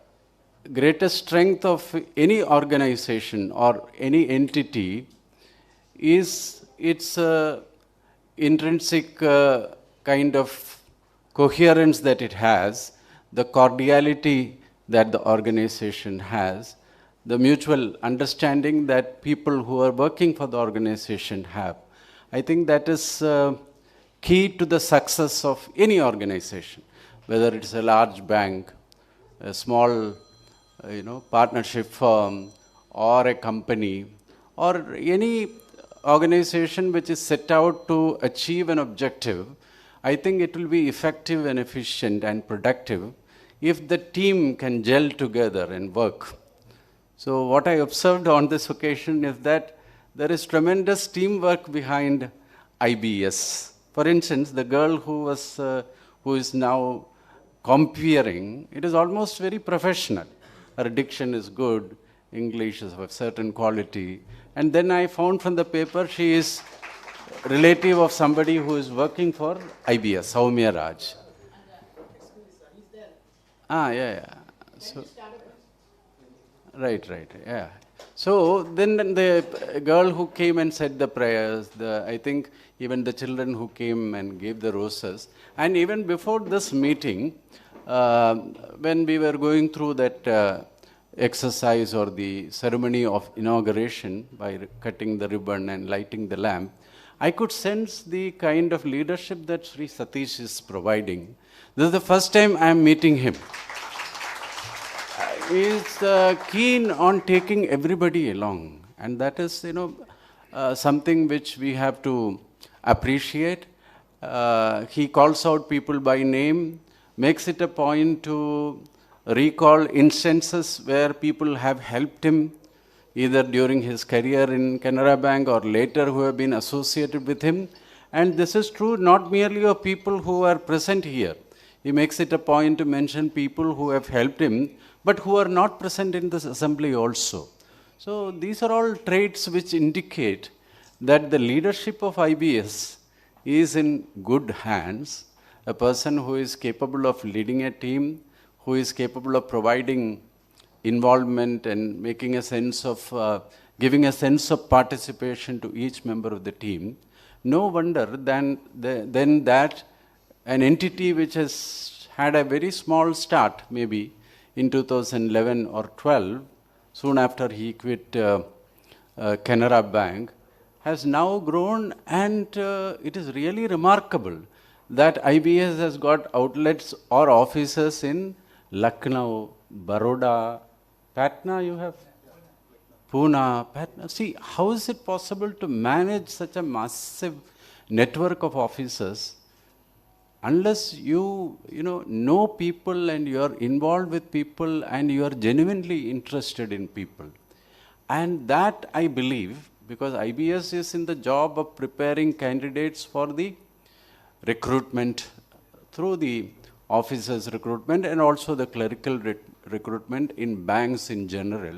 greatest strength of any organization or any entity is its intrinsic kind of coherence that it has, the cordiality that the organization has, the mutual understanding that people who are working for the organization have. I think that is key to the success of any organization, whether it's a large bank, a small partnership firm, or a company, or any organization which is set out to achieve an objective. I think it will be effective and efficient and productive if the team can gel together and work. So what I observed on this occasion is that there is tremendous teamwork behind IBS. For instance, the girl who is now comparing, it is almost very professional. Her diction is good, English is of a certain quality. And then I found from the paper she is relative of somebody who is working for IBS, Soumya Raj. Yeah. So, right, yeah. So then the girl who came and said the prayers, I think even the children who came and gave the roses, and even before this meeting, when we were going through that exercise or the ceremony of inauguration by cutting the ribbon and lighting the lamp, I could sense the kind of leadership that Shri Satish is providing. This is the first time I am meeting him. He is keen on taking everybody along, and that is, something which we have to appreciate. He calls out people by name, makes it a point to recall instances where people have helped him, either during his career in Canara Bank or later who have been associated with him. And this is true not merely of people who are present here. He makes it a point to mention people who have helped him, but who are not present in this assembly also. So these are all traits which indicate that the leadership of IBS is in good hands. A person who is capable of leading a team, who is capable of providing involvement and making a sense of, giving a sense of participation to each member of the team. No wonder then that an entity which has had a very small start, maybe in 2011 or 12, soon after he quit Canara Bank, has now grown, and it is really remarkable that IBS has got outlets or offices in Lucknow, Baroda, Patna you have? Pune, Patna. See, how is it possible to manage such a massive network of offices unless you know people and you are involved with people and you are genuinely interested in people? And that I believe, because IBS is in the job of preparing candidates for the recruitment through the officers recruitment and also the clerical recruitment in banks in general.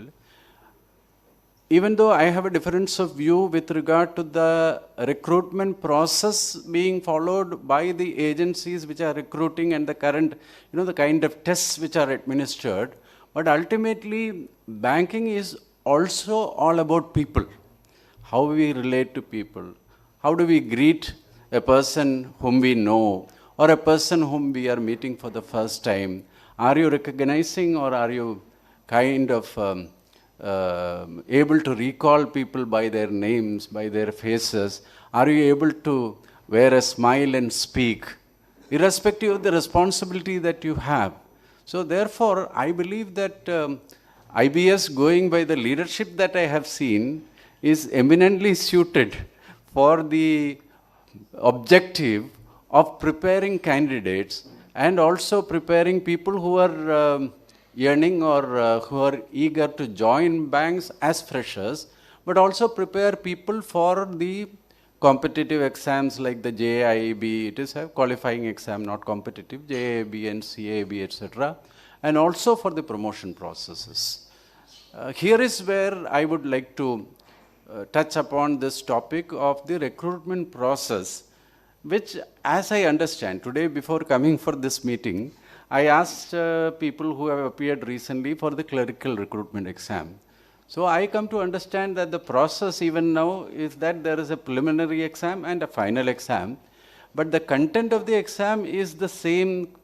Even though I have a difference of view with regard to the recruitment process being followed by the agencies which are recruiting and the current, the kind of tests which are administered, but ultimately banking is also all about people. How we relate to people. How do we greet a person whom we know or a person whom we are meeting for the first time? Are you recognizing or are you kind of able to recall people by their names, by their faces? Are you able to wear a smile and speak, irrespective of the responsibility that you have? So therefore, I believe that IBS, going by the leadership that I have seen, is eminently suited for the objective of preparing candidates and also preparing people who are yearning or who are eager to join banks as freshers, but also prepare people for the competitive exams like the JIB. It is a qualifying exam, not competitive, JIB and CAB, etc. And also for the promotion processes. Here is where I would like to touch upon this topic of the recruitment process, which, as I understand, today before coming for this meeting, I asked people who have appeared recently for the clerical recruitment exam. So I come to understand that the process even now is that there is a preliminary exam and a final exam, but the content of the exam is the same: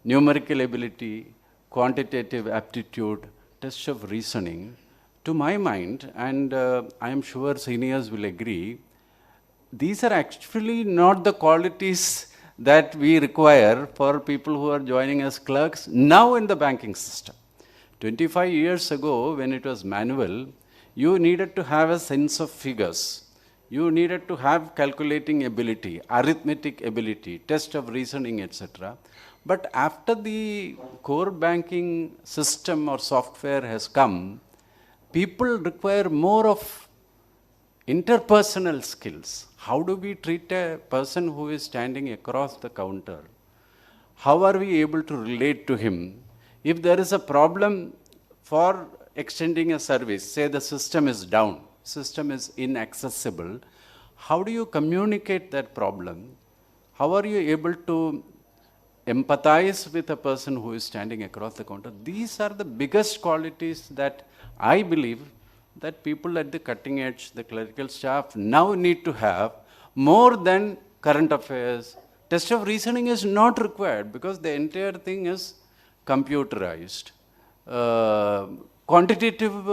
numerical ability, quantitative aptitude, test of reasoning. To my mind, and I am sure seniors will agree, these are actually not the qualities that we require for people who are joining as clerks now in the banking system. 25 years ago, when it was manual, you needed to have a sense of figures. You needed to have calculating ability, arithmetic ability, test of reasoning, etc. But after the core banking system or software has come, people require more of interpersonal skills. How do we treat a person who is standing across the counter? How are we able to relate to him? If there is a problem for extending a service, say the system is down, system is inaccessible, how do you communicate that problem? How are you able to empathize with a person who is standing across the counter? These are the biggest qualities that I believe that people at the cutting edge, the clerical staff, now need to have more than current affairs. Test of reasoning is not required because the entire thing is computerized. Quantitative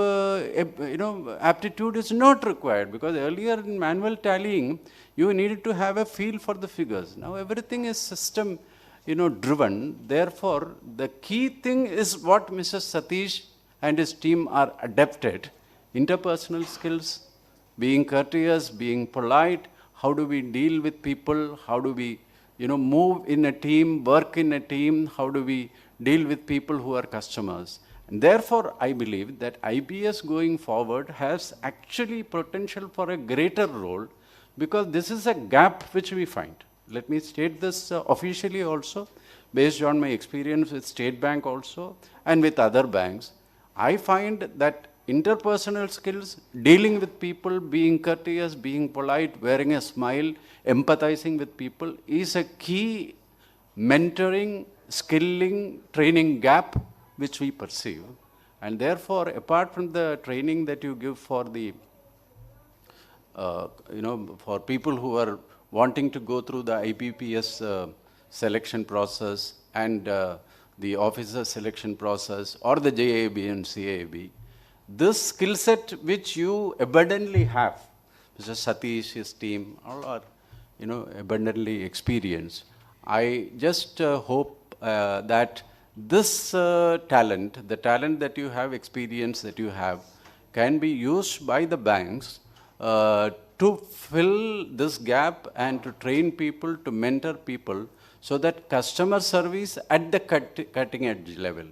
aptitude is not required because earlier in manual tallying, you needed to have a feel for the figures. Now everything is system driven. Therefore, the key thing is what Mr. Satish and his team are adept at: interpersonal skills, being courteous, being polite, how do we deal with people, how do we move in a team, work in a team, how do we deal with people who are customers. And therefore, I believe that IBS going forward has actually potential for a greater role, because this is a gap which we find. Let me state this officially also, based on my experience with State Bank also, and with other banks. I find that interpersonal skills, dealing with people, being courteous, being polite, wearing a smile, empathizing with people, is a key mentoring, skilling, training gap which we perceive. And therefore, apart from the training that you give for the for people who are wanting to go through the IPPS selection process and the officer selection process, or the JAB and CAB, this skill set which you abundantly have, Mr. Satish, his team, all are abundantly experienced. I just hope that this talent, the talent that you have, experience that you have, can be used by the banks to fill this gap and to train people, to mentor people, so that customer service at the cutting edge level,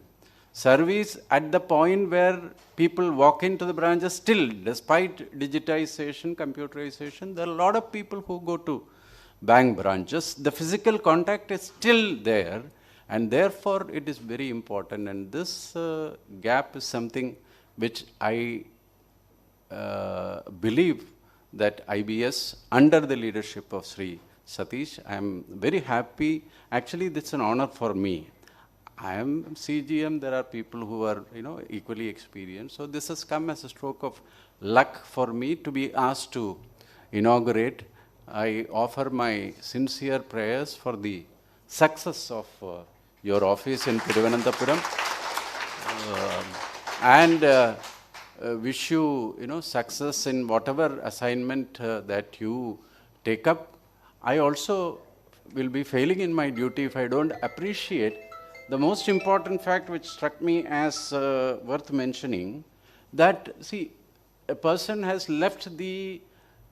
service at the point where people walk into the branches, still, despite digitization, computerization, there are a lot of people who go to bank branches. The physical contact is still there, and therefore it is very important. And this gap is something which I believe that IBS, under the leadership of Shri Satish, I am very happy. Actually, this is an honor for me. I am CGM, there are people who are equally experienced. So this has come as a stroke of luck for me to be asked to inaugurate. I offer my sincere prayers for the success of your office in Thiruvananthapuram, and wish you, success in whatever assignment that you take up. I also will be failing in my duty if I don't appreciate the most important fact which struck me as worth mentioning, that, see, a person has left the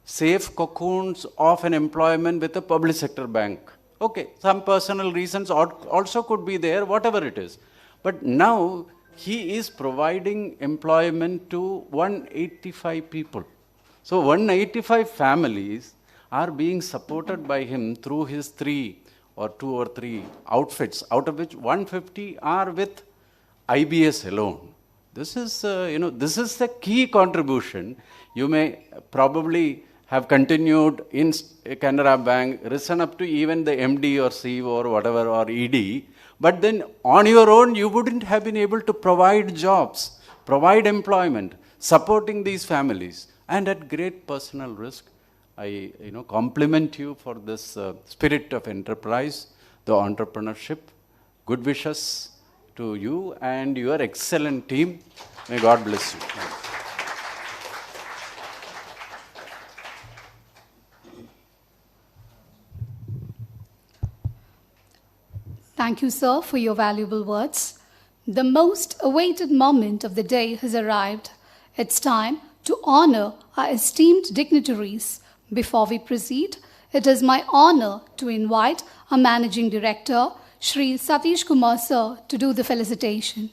safe cocoons of an employment with a public sector bank. Okay, some personal reasons also could be there, whatever it is. But now he is providing employment to 185 people. So 185 families are being supported by him through his two or three outfits, out of which 150 are with IBS alone. This is, this is the key contribution. You may probably have continued in Canara Bank, risen up to even the MD or CEO or whatever, or ED, but then on your own, you wouldn't have been able to provide jobs, provide employment, supporting these families, and at great personal risk. I compliment you for this spirit of enterprise, the entrepreneurship. Good wishes to you and your excellent team. May God bless you. Thank you, sir, for your valuable words. The most awaited moment of the day has arrived. It's time to honor our esteemed dignitaries. Before we proceed, it is my honor to invite our Managing Director, Shri Satish Kumar, sir, to do the felicitation.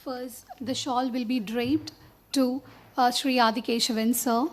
First, the shawl will be draped to Shri Adikesavan, sir.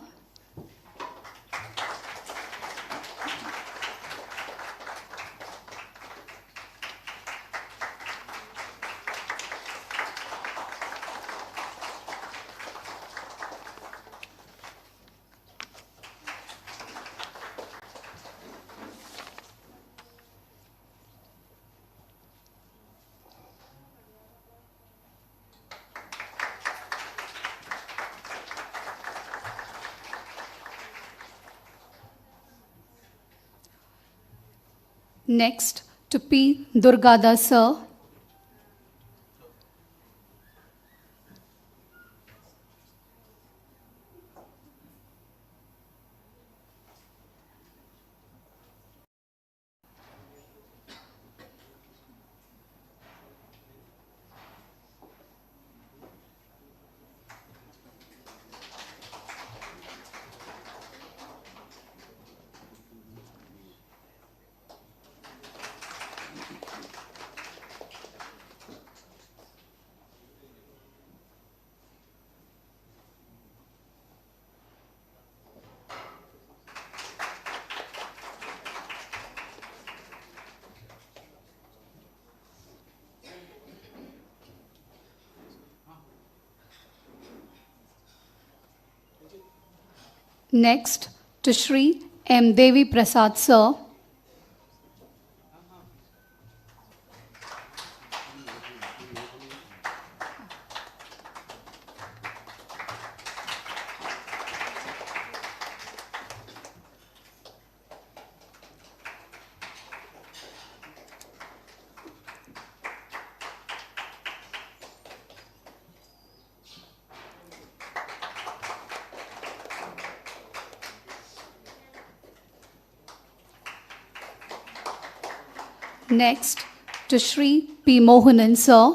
Next, to P. Durgada, sir. Next, to Shri M. Devi Prasad, sir. Next, to Shri P. Mohanan, sir.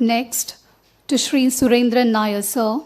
Next, to Shri Surendran Nair, sir.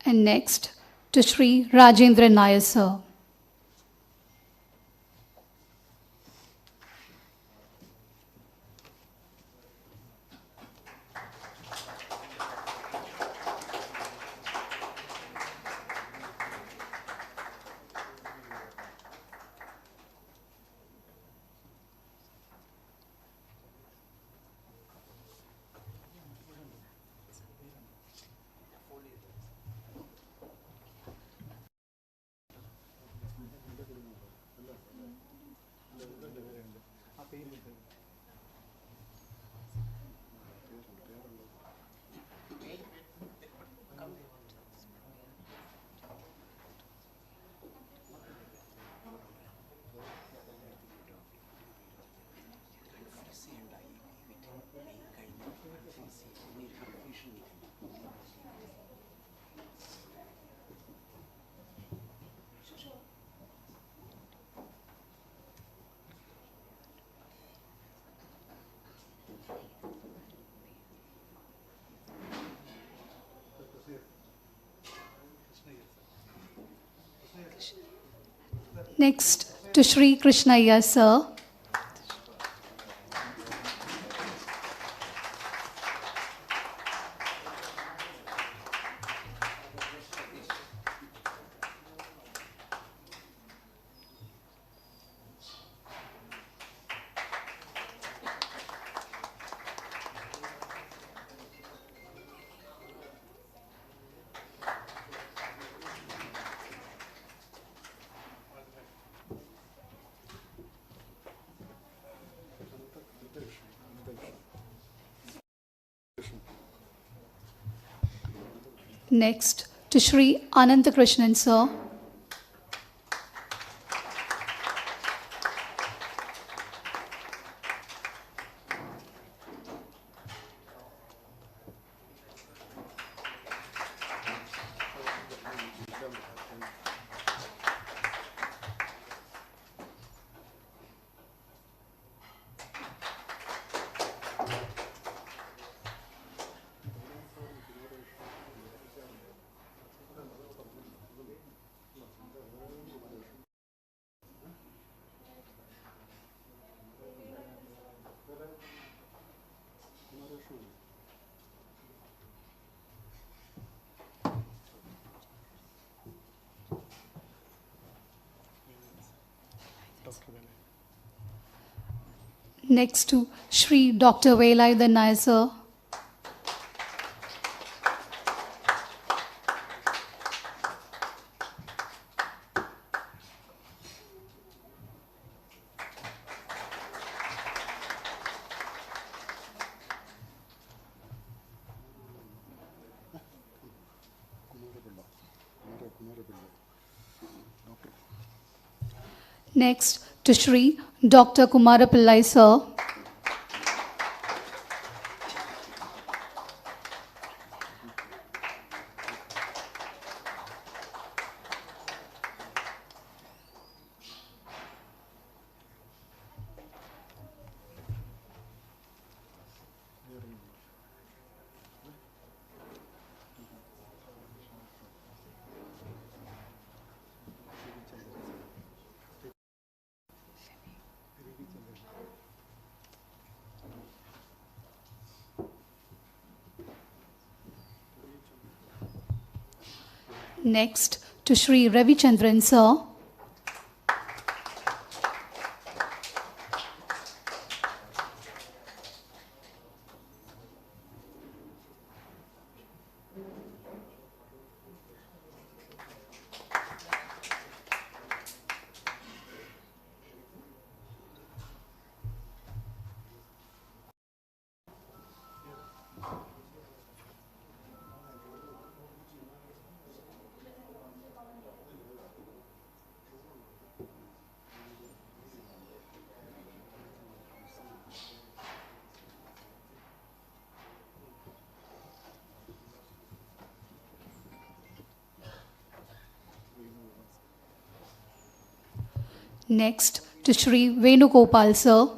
And next, to Shri Rajendra Nair, sir. Next, to Shri Krishnaya, sir. Next, to Shri Ananthakrishnan, sir. Next to Shri Dr. Velayudan Nair, sir. Next, to Shri Dr. Kumara Pillai, sir. Next, to Shri Ravi Chandran, sir. Next, to Shri Venugopal, sir.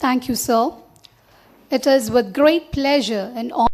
Thank you, sir. It is with great pleasure and honor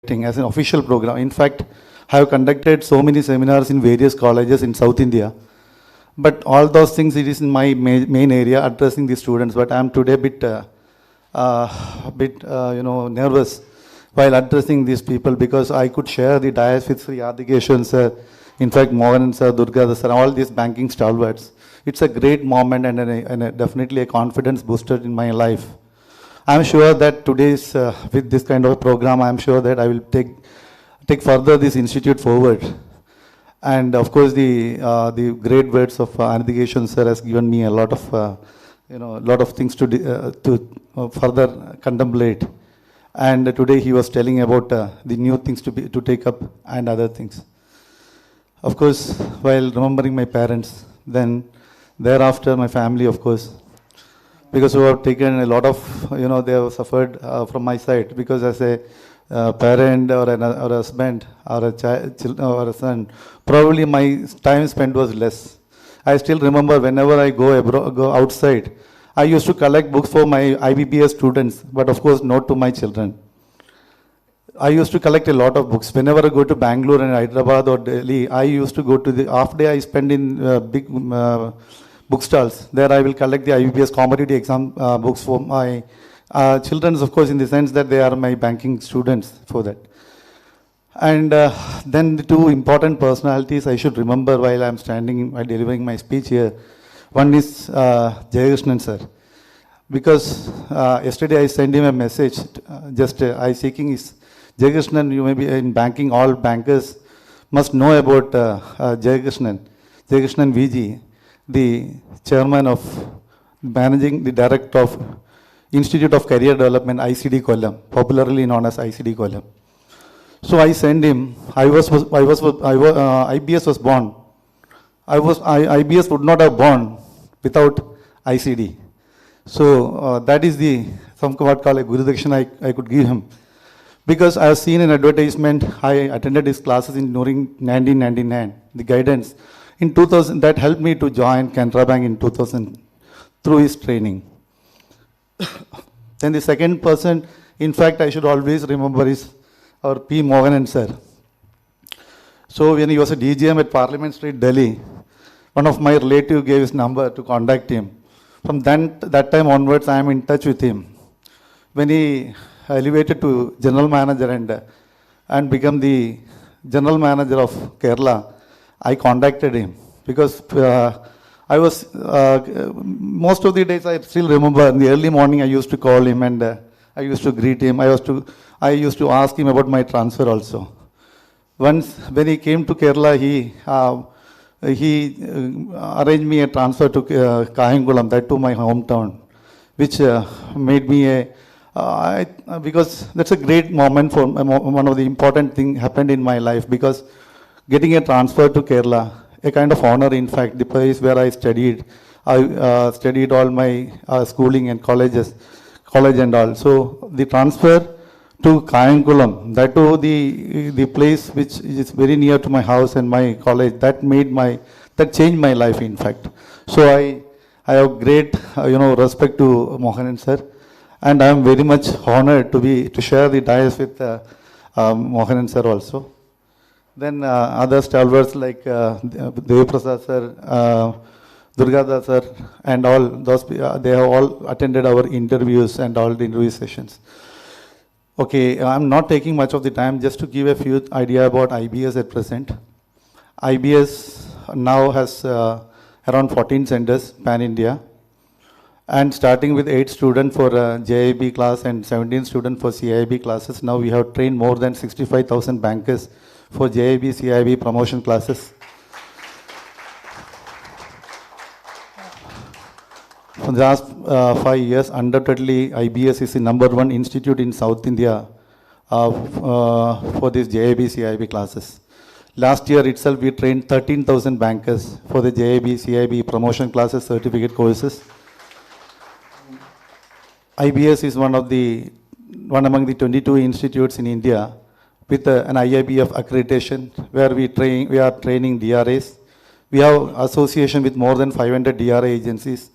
as an official program. In fact, I have conducted so many seminars in various colleges in South India. But all those things, it is in my main area, addressing the students. But I am today a bit, nervous while addressing these people, because I could share the dais with Shri Adikesavan sir, in fact, Mohan sir, Durga sir, all these banking stalwarts. It's a great moment and definitely a confidence booster in my life. I'm sure that today's, with this kind of a program, I'm sure that I will take further this institute forward. And of course, the great words of Adikesavan sir has given me a lot of, lot of things to further contemplate. And today he was telling about the new things to take up and other things. Of course, while remembering my parents, then thereafter my family, of course, because who have taken a lot of, they have suffered from my side, because as a parent or a husband or a child or a son, probably my time spent was less. I still remember whenever I go outside, I used to collect books for my IBPS students, but of course not to my children. I used to collect a lot of books. Whenever I go to Bangalore and Hyderabad or Delhi, I used to go to the half day I spend in big bookstalls. There I will collect the IBPS competitive exam books for my children, of course, in the sense that they are my banking students for that. And then the two important personalities I should remember while I'm standing, while delivering my speech here. One is Jayakrishnan sir. Because yesterday I sent him a message, I seeking his, Jayakrishnan, you may be in banking, all bankers must know about Jayakrishnan VG, the chairman of, managing the director of Institute of Career Development, ICD Kollam, popularly known as ICD Kollam. So I sent him, IBS was born. IBS would not have born without ICD. So that is what called a Guru Dakshina I could give him. Because I have seen an advertisement, I attended his classes during 1999, the guidance. In 2000, that helped me to join Canara Bank in 2000 through his training. Then the second person, in fact, I should always remember is our P. Mohan sir. So when he was a DGM at Parliament Street, Delhi, one of my relatives gave his number to contact him. From that time onwards, I am in touch with him. When he elevated to general manager and become the general manager of Kerala, I contacted him because I was, most of the days I still remember, in the early morning I used to call him and I used to greet him. I used to ask him about my transfer also. Once when he came to Kerala, he arranged me a transfer to Kayangulam, that to my hometown, which made me because that's a great moment for one of the important things happened in my life, because getting a transfer to Kerala, a kind of honor, in fact, the place where I studied studied all my schooling and college and all. So the transfer to Kayangulam, that to the place which is very near to my house and my college, that changed my life, in fact. So I have great respect to Mohan sir, and I am very much honored to share the dais with Mohan sir also. Then other stalwarts like Devaprasad sir, Durga sir, and all those, they have all attended our interviews and all the interview sessions. Okay, I'm not taking much of the time, just to give a few idea about IBS at present. IBS now has around 14 centers pan-India, and starting with 8 students for JIB class and 17 students for CIB classes. Now we have trained more than 65,000 bankers for JIB, CIB promotion classes. For the last 5 years, undoubtedly, IBS is the #1 institute in South India for these JIB, CIB classes. Last year itself, we trained 13,000 bankers for the JIB, CIB promotion classes, certificate courses. IBS is one among the 22 institutes in India with an IIBF accreditation, where we are training DRAs. We have association with more than 500 DRA agencies.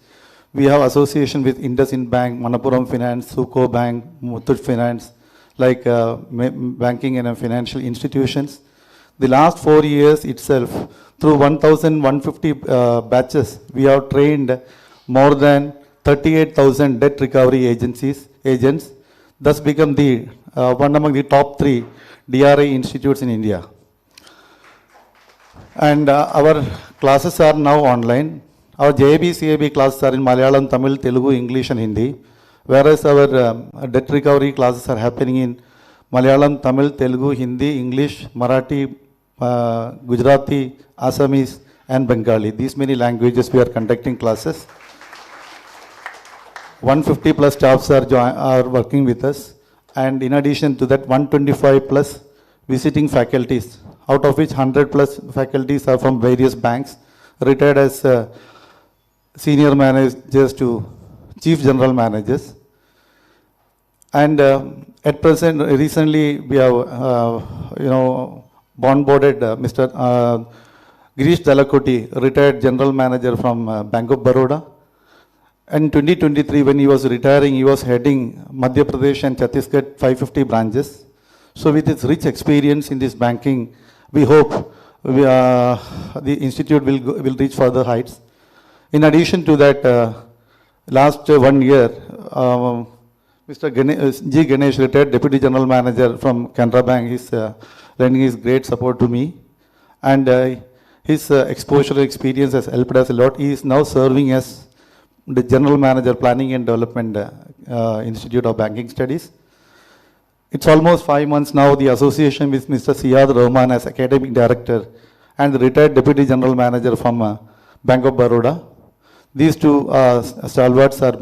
We have association with IndusInd Bank, Manapuram Finance, Suko Bank, Muthoot Finance, like banking and financial institutions. The last 4 years itself, through 1,150 batches, we have trained more than 38,000 debt recovery agents, thus become the one among the top 3 DRI institutes in India. And our classes are now online. Our JAB, CAB classes are in Malayalam, Tamil, Telugu, English and Hindi, whereas our debt recovery classes are happening in Malayalam, Tamil, Telugu, Hindi, English, Marathi, Gujarati, Assamese and Bengali. These many languages we are conducting classes. 150 plus staffs are working with us, and in addition to that 125 plus visiting faculties, out of which 100 plus faculties are from various banks, retired as senior managers to chief general managers. And at present, recently we have, onboarded Mr. Girish Dalakoti, retired general manager from Bank of Baroda. In 2023, when he was retiring, he was heading Madhya Pradesh and Chhattisgarh 550 branches. So with his rich experience in this banking, we hope the institute will reach further heights. In addition to that, last 1 year, Mr. G. Ganesh, retired Deputy General Manager from Canara Bank, is lending his great support to me. And his exposure experience has helped us a lot. He is now serving as the General Manager, Planning and Development Institute of Banking Studies. It's almost 5 months now, the association with Mr. Siyad Rahman as Academic Director and the retired Deputy General Manager from Bank of Baroda. These two stalwarts are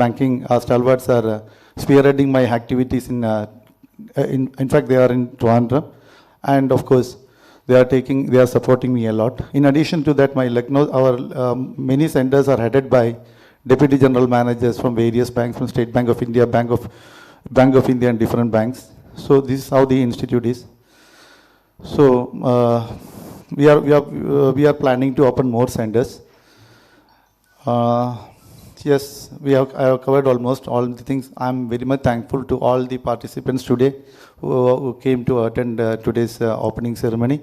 spearheading my activities in fact, they are in Trivandrum, and of course, they are supporting me a lot. In addition to that, our many centers are headed by Deputy General Managers from various banks, from State Bank of India, Bank of India and different banks. So this is how the institute is. So we are planning to open more centers. Yes, I have covered almost all the things. I'm very much thankful to all the participants today who came to attend today's opening ceremony.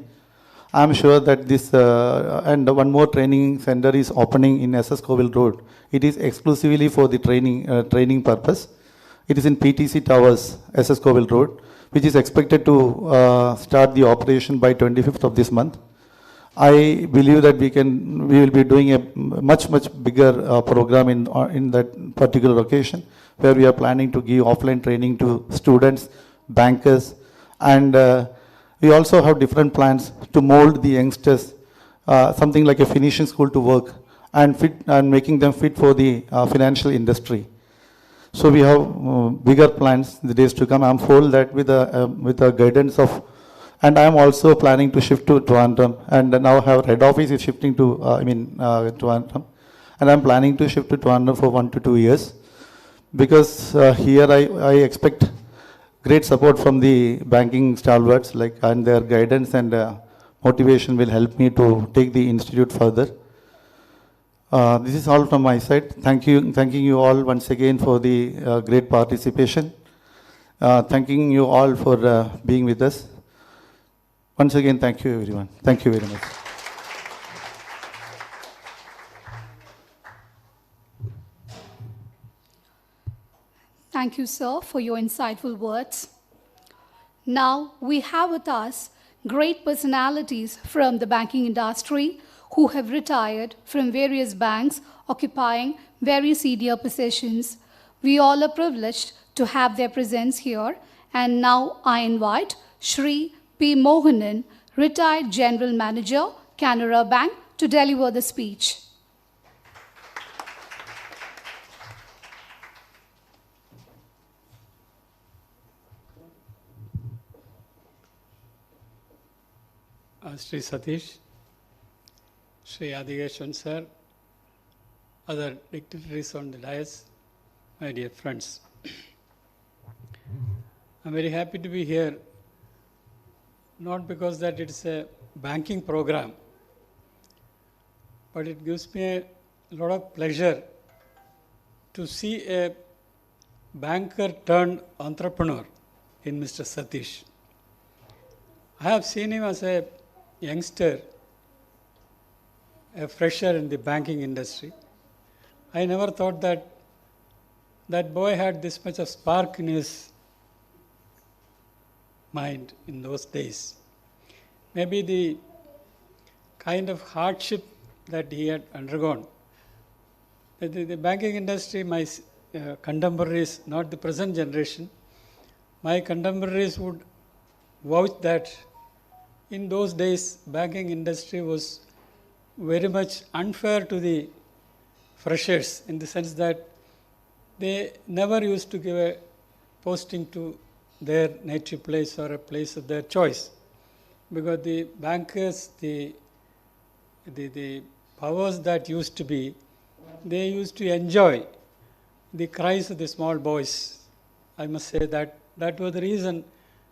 I'm sure that this, and one more training center is opening in SS Covil Road. It is exclusively for the training purpose. It is in PTC Towers, SS Covil Road, which is expected to start the operation by 25th of this month. I believe that we will be doing a much bigger program in that particular occasion, where we are planning to give offline training to students, bankers, and we also have different plans to mold the youngsters, something like a finishing school to work and making them fit for the financial industry. So we have bigger plans in the days to come. I'm hopeful that with the guidance of, and I'm also planning to shift to Trivandrum, and now our head office is shifting to Trivandrum, and I'm planning to shift to Trivandrum for 1 to 2 years, because here I expect great support from the banking stalwarts, and their guidance and motivation will help me to take the institute further. This is all from my side. Thanking you all once again for the great participation. Thanking you all for being with us. Once again, thank you everyone. Thank you very much. Thank you, sir, for your insightful words. Now we have with us great personalities from the banking industry who have retired from various banks occupying very senior positions. We all are privileged to have their presence here, and now I invite Shri P. Mohanan, retired General Manager, Canara Bank, to deliver the speech. Shri Satish, Shri Adikesavan sir, other dignitaries on the dais, my dear friends. I'm very happy to be here, not because that it's a banking program, but it gives me a lot of pleasure to see a banker turned entrepreneur in Mr. Satish. I have seen him as a youngster, a fresher in the banking industry. I never thought that that boy had this much of spark in his mind in those days. Maybe the kind of hardship that he had undergone. The banking industry, my contemporaries, not the present generation, my contemporaries would vouch that in those days banking industry was very much unfair to the freshers, in the sense that they never used to give a posting to their native place or a place of their choice, because the bankers, the powers that used to be, they used to enjoy the cries of the small boys. I must say that was the reason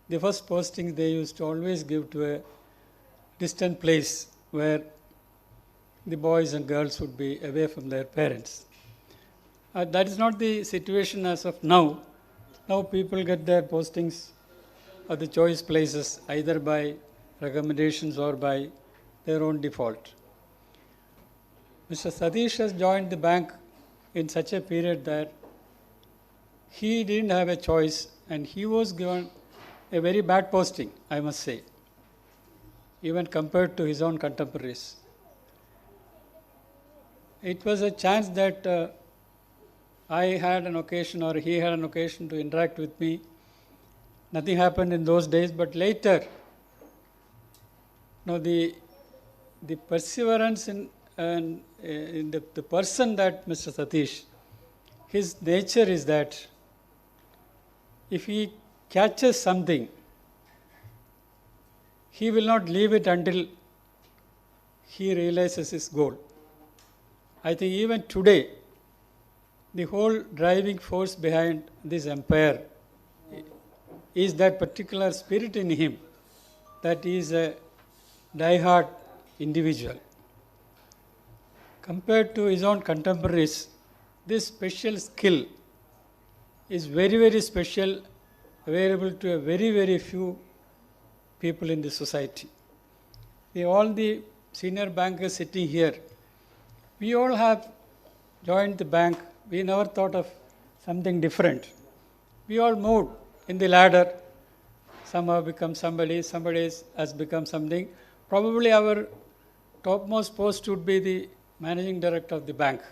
the first posting they used to always give to a distant place where the boys and girls would be away from their parents. That is not the situation as of now. Now people get their postings at the choice places either by recommendations or by their own default. Mr. Satish has joined the bank in such a period that he didn't have a choice, and he was given a very bad posting, I must say, even compared to his own contemporaries. It was a chance that I had an occasion, or he had an occasion, to interact with me. Nothing happened in those days, but later, the perseverance in the person that Mr. Satish, his nature is that if he catches something, he will not leave it until he realizes his goal. I think even today, the whole driving force behind this empire is that particular spirit in him, that he is a die-hard individual. Compared to his own contemporaries, this special skill is very, very special, available to a very, very few people in the society. All the senior bankers sitting here, we all have joined the bank. We never thought of something different. We all moved in the ladder. Some have become somebody has become something. Probably our topmost post would be the managing director of the bank.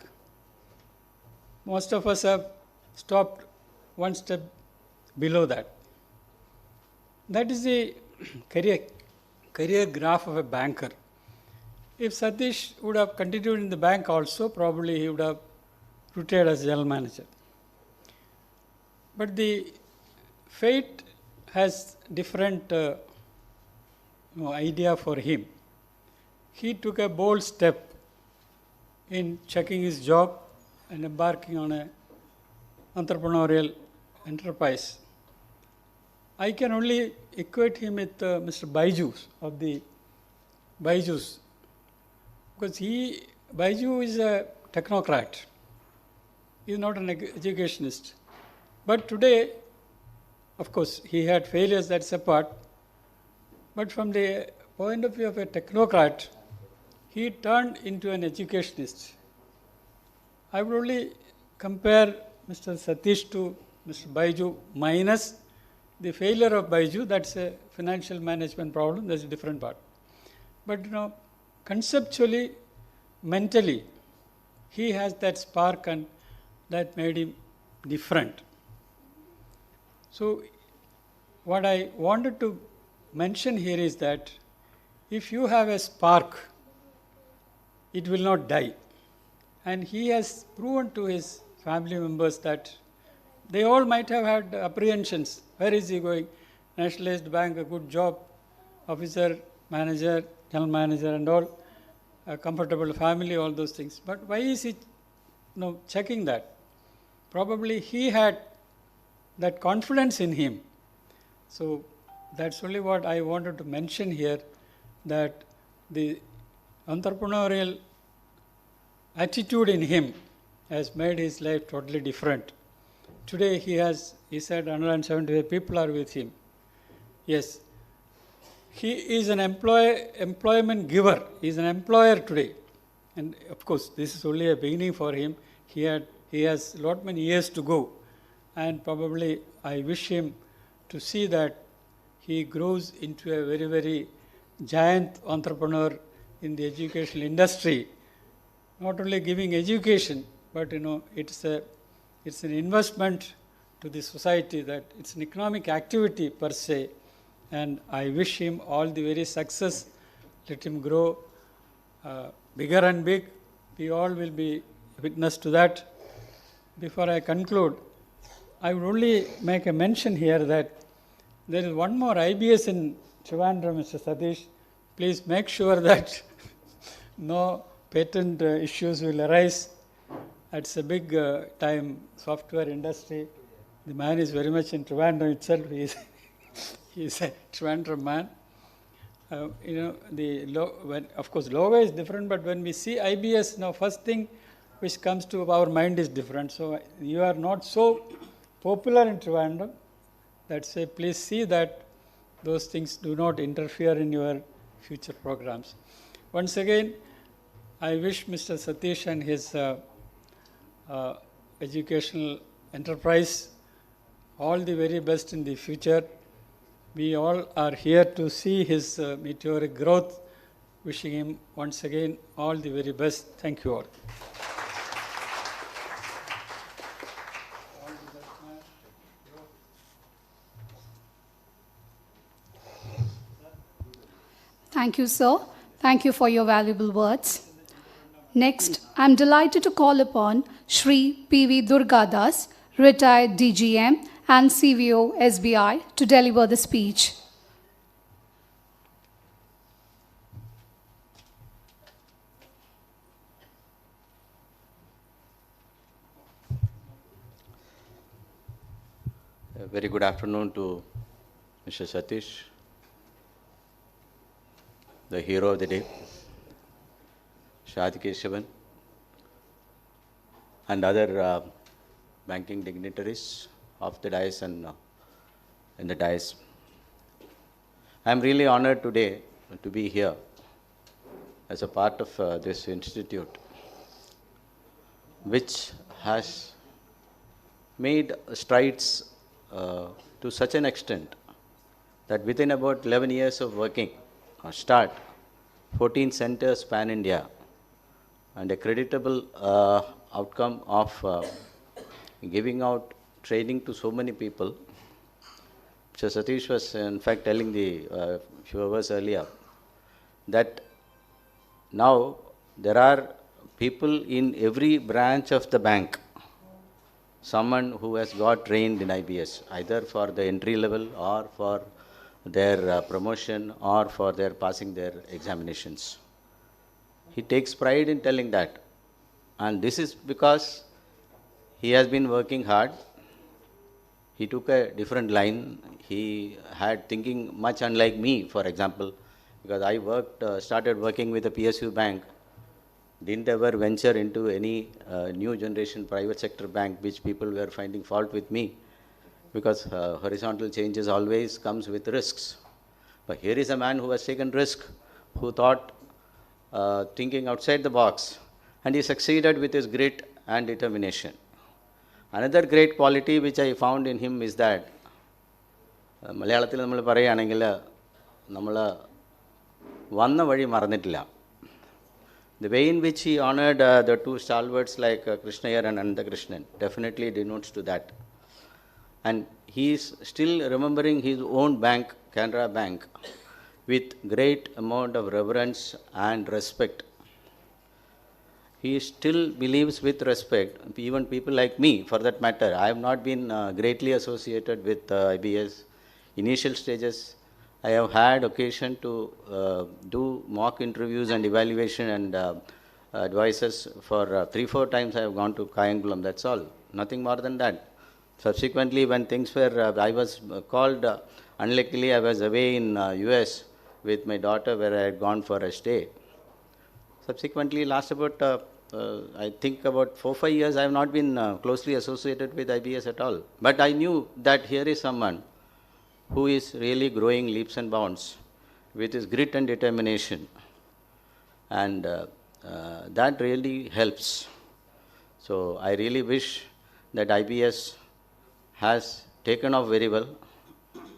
Most of us have stopped one step below that. That is the career graph of a banker. If Satish would have continued in the bank also, probably he would have retired as general manager. But the fate has different idea for him. He took a bold step in checking his job and embarking on an entrepreneurial enterprise. I can only equate him with Mr. Baiju of the Baijus, because Baiju is a technocrat. He is not an educationist. But today, of course, he had failures, that's apart. But from the point of view of a technocrat, he turned into an educationist. I would only compare Mr. Satish to Mr. Baiju minus the failure of Baiju. That's a financial management problem, that's a different part. But conceptually, mentally, he has that spark, and that made him different. So what I wanted to mention here is that if you have a spark, it will not die. And he has proven to his family members that they all might have had apprehensions. Where is he going? Nationalized bank, a good job, officer, manager, general manager and all, a comfortable family, all those things. But why is he checking that? Probably he had that confidence in him. So that's only what I wanted to mention here, that the entrepreneurial attitude in him has made his life totally different. Today he has He said 175 people are with him. Yes, he is an employment giver. He is an employer today. And of course, this is only a beginning for him. He has lot many years to go. And probably I wish him to see that he grows into a very, very giant entrepreneur in the educational industry. Not only giving education, but it's an investment to the society, that it's an economic activity per se. And I wish him all the very success. Let him grow bigger and big. We all will be witness to that. Before I conclude, I would only make a mention here that there is one more IBS in Trivandrum, Mr. Satish. Please make sure that no patent issues will arise. It's a big time software industry. The man is very much in Trivandrum itself. He is a Trivandrum man. Of course, logo is different, but when we see IBS, first thing which comes to our mind is different. So you are not so popular in Trivandrum. That's why please see that those things do not interfere in your future programs. Once again, I wish Mr. Satish and his educational enterprise all the very best in the future. We all are here to see his meteoric growth. Wishing him once again all the very best. Thank you all. Thank you, sir. Thank you for your valuable words. Next, I am delighted to call upon Shri P.V. Durgadas, retired DGM and CVO SBI, to deliver the speech. A very good afternoon to Mr. Satish, the hero of the day, Shri Adikesavan, and other banking dignitaries of the dais and in the dais. I am really honored today to be here as a part of this institute, which has made strides to such an extent that within about 11 years of working, start 14 centers pan-India, and a creditable outcome of giving out training to so many people. Mr. Satish was in fact telling the few hours earlier that now there are people in every branch of the bank, someone who has got trained in IBS, either for the entry level or for their promotion or for their passing their examinations. He takes pride in telling that, and this is because he has been working hard. He took a different line. He had thinking much unlike me, for example, because I started working with a PSU bank, didn't ever venture into any new generation private sector bank, which people were finding fault with me, because horizontal changes always comes with risks. But here is a man who has taken risk, who thought, thinking outside the box, and he succeeded with his grit and determination. Another great quality which I found in him is that, മലയാളത്തിൽ നമ്മൾ പറയുകയാണെങ്കിൽ നമ്മൾ വന്ന വഴി മറന്നിട്ടില്ല. The way in which he honored the two stalwarts like Krishnayar and Anandakrishnan definitely denotes to that. And he is still remembering his own bank, Canara Bank, with great amount of reverence and respect. He still believes with respect, even people like me, for that matter. I have not been greatly associated with IBS. Initial stages, I have had occasion to do mock interviews and evaluation and advices for 3-4 times. I have gone to Cangulam, that's all, nothing more than that. Subsequently, when things were, I was called, unluckily I was away in US with my daughter, where I had gone for a stay. Subsequently, last about I think about 4-5 years, I have not been closely associated with IBS at all. But I knew that here is someone who is really growing leaps and bounds with his grit and determination. And that really helps. So I really wish that IBS has taken off very well.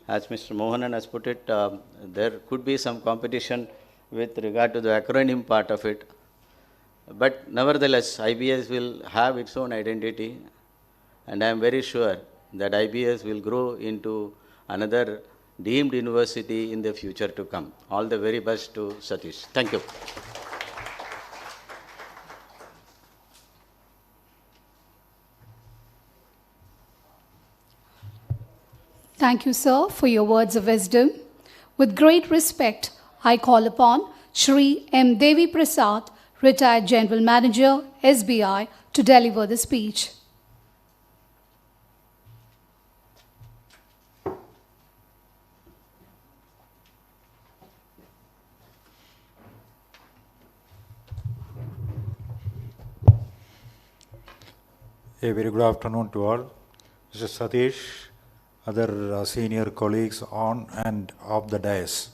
As Mr. Mohanan has put it, there could be some competition with regard to the acronym part of it. But nevertheless, IBS will have its own identity, and I am very sure that IBS will grow into another deemed university in the future to come. All the very best to Satish. Thank you. Thank you, sir, for your words of wisdom. With great respect, I call upon Shri M. Devi Prasad, Retired General Manager, SBI, to deliver the speech. A very good afternoon to all. Mr. Satish, other senior colleagues on and off the dais.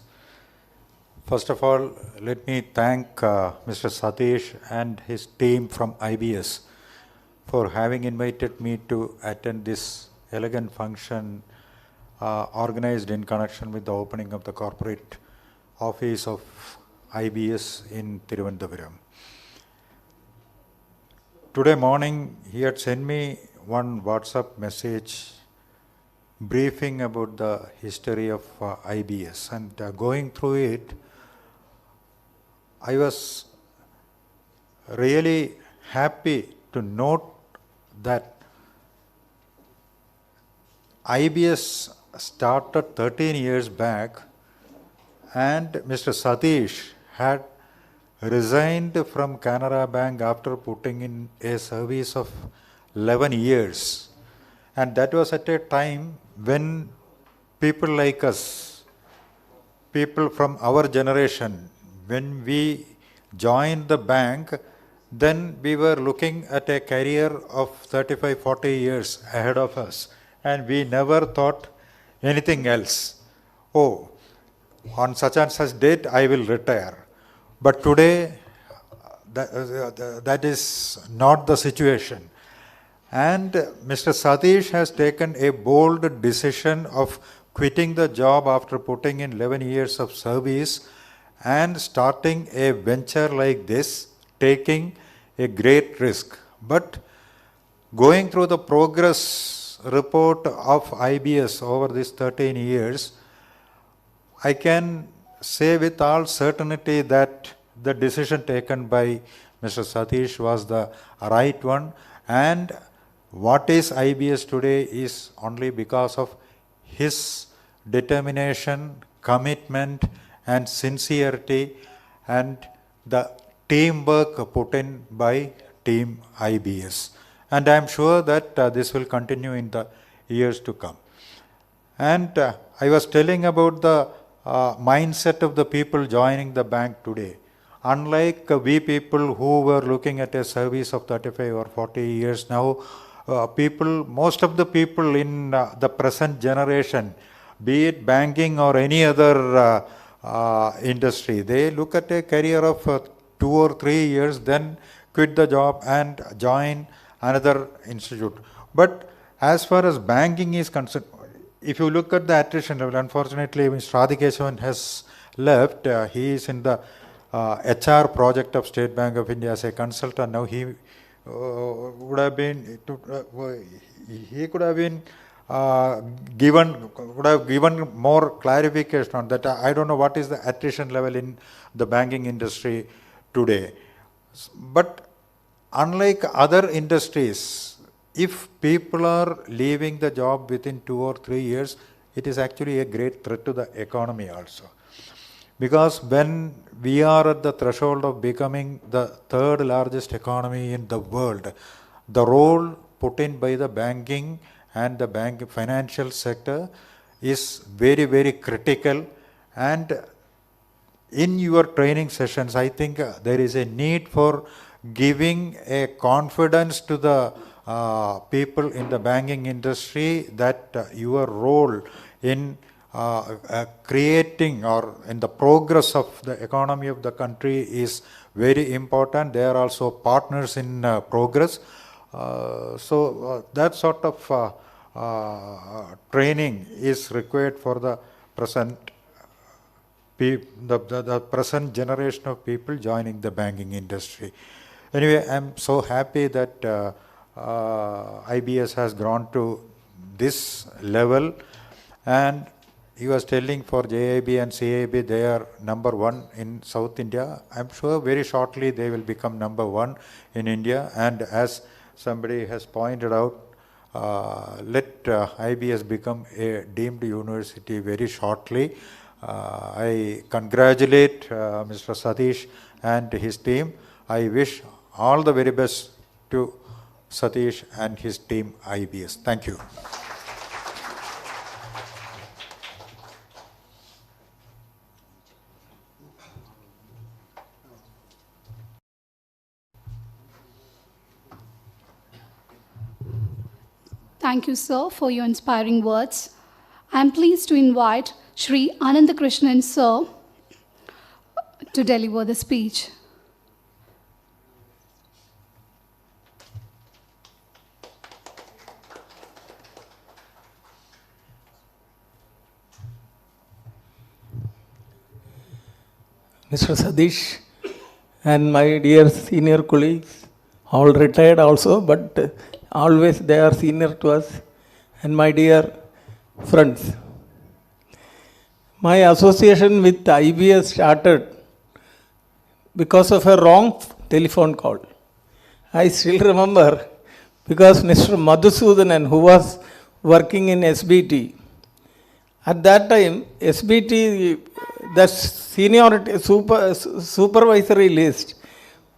First of all, let me thank Mr. Satish and his team from IBS for having invited me to attend this elegant function organized in connection with the opening of the corporate office of IBS in Thiruvananthapuram. Today morning, he had sent me one WhatsApp message briefing about the history of IBS, and going through it, I was really happy to note that IBS started 13 years back, and Mr. Satish had resigned from Canara Bank after putting in a service of 11 years. And that was at a time when people like us, people from our generation, when we joined the bank, then we were looking at a career of 35-40 years ahead of us, and we never thought anything else. Oh, on such and such date I will retire. But today that is not the situation. And Mr. Satish has taken a bold decision of quitting the job after putting in 11 years of service and starting a venture like this, taking a great risk. But going through the progress report of IBS over these 13 years, I can say with all certainty that the decision taken by Mr. Satish was the right one, and what is IBS today is only because of his determination, commitment, and sincerity, and the teamwork put in by Team IBS. And I am sure that this will continue in the years to come. And I was telling about the mindset of the people joining the bank today. Unlike we people who were looking at a service of 35 or 40 years now, most of the people in the present generation, be it banking or any other industry, they look at a career of 2 or 3 years, then quit the job and join another institute. But as far as banking is concerned, if you look at the attrition level, unfortunately, Mr. Adikesavan has left. He is in the HR project of State Bank of India as a consultant. Now he would have been given more clarification on that. I don't know what is the attrition level in the banking industry today. But unlike other industries, if people are leaving the job within 2 or 3 years, it is actually a great threat to the economy also. Because when we are at the threshold of becoming the third largest economy in the world, the role put in by the banking and the financial sector is very, very critical. And in your training sessions, I think there is a need for giving a confidence to the people in the banking industry that your role in creating or in the progress of the economy of the country is very important. They are also partners in progress. So that sort of training is required for the present the present generation of people joining the banking industry. Anyway, I'm so happy that IBS has grown to this level, and he was telling for JIB and CIB they are number one in South India. I'm sure very shortly they will become number one in India, and as somebody has pointed out, let IBS become a deemed university very shortly. I congratulate Mr. Satish and his team. I wish all the very best to Satish and his team IBS. Thank you. Thank you, sir, for your inspiring words. I am pleased to invite Shri Anandakrishnan, sir, to deliver the speech. Mr. Satish and my dear senior colleagues, all retired also, but always they are senior to us, and my dear friends. My association with IBS started because of a wrong telephone call. I still remember because Mr. Madhusudanan, who was working in SBT, at that time, SBT, the seniority supervisory list,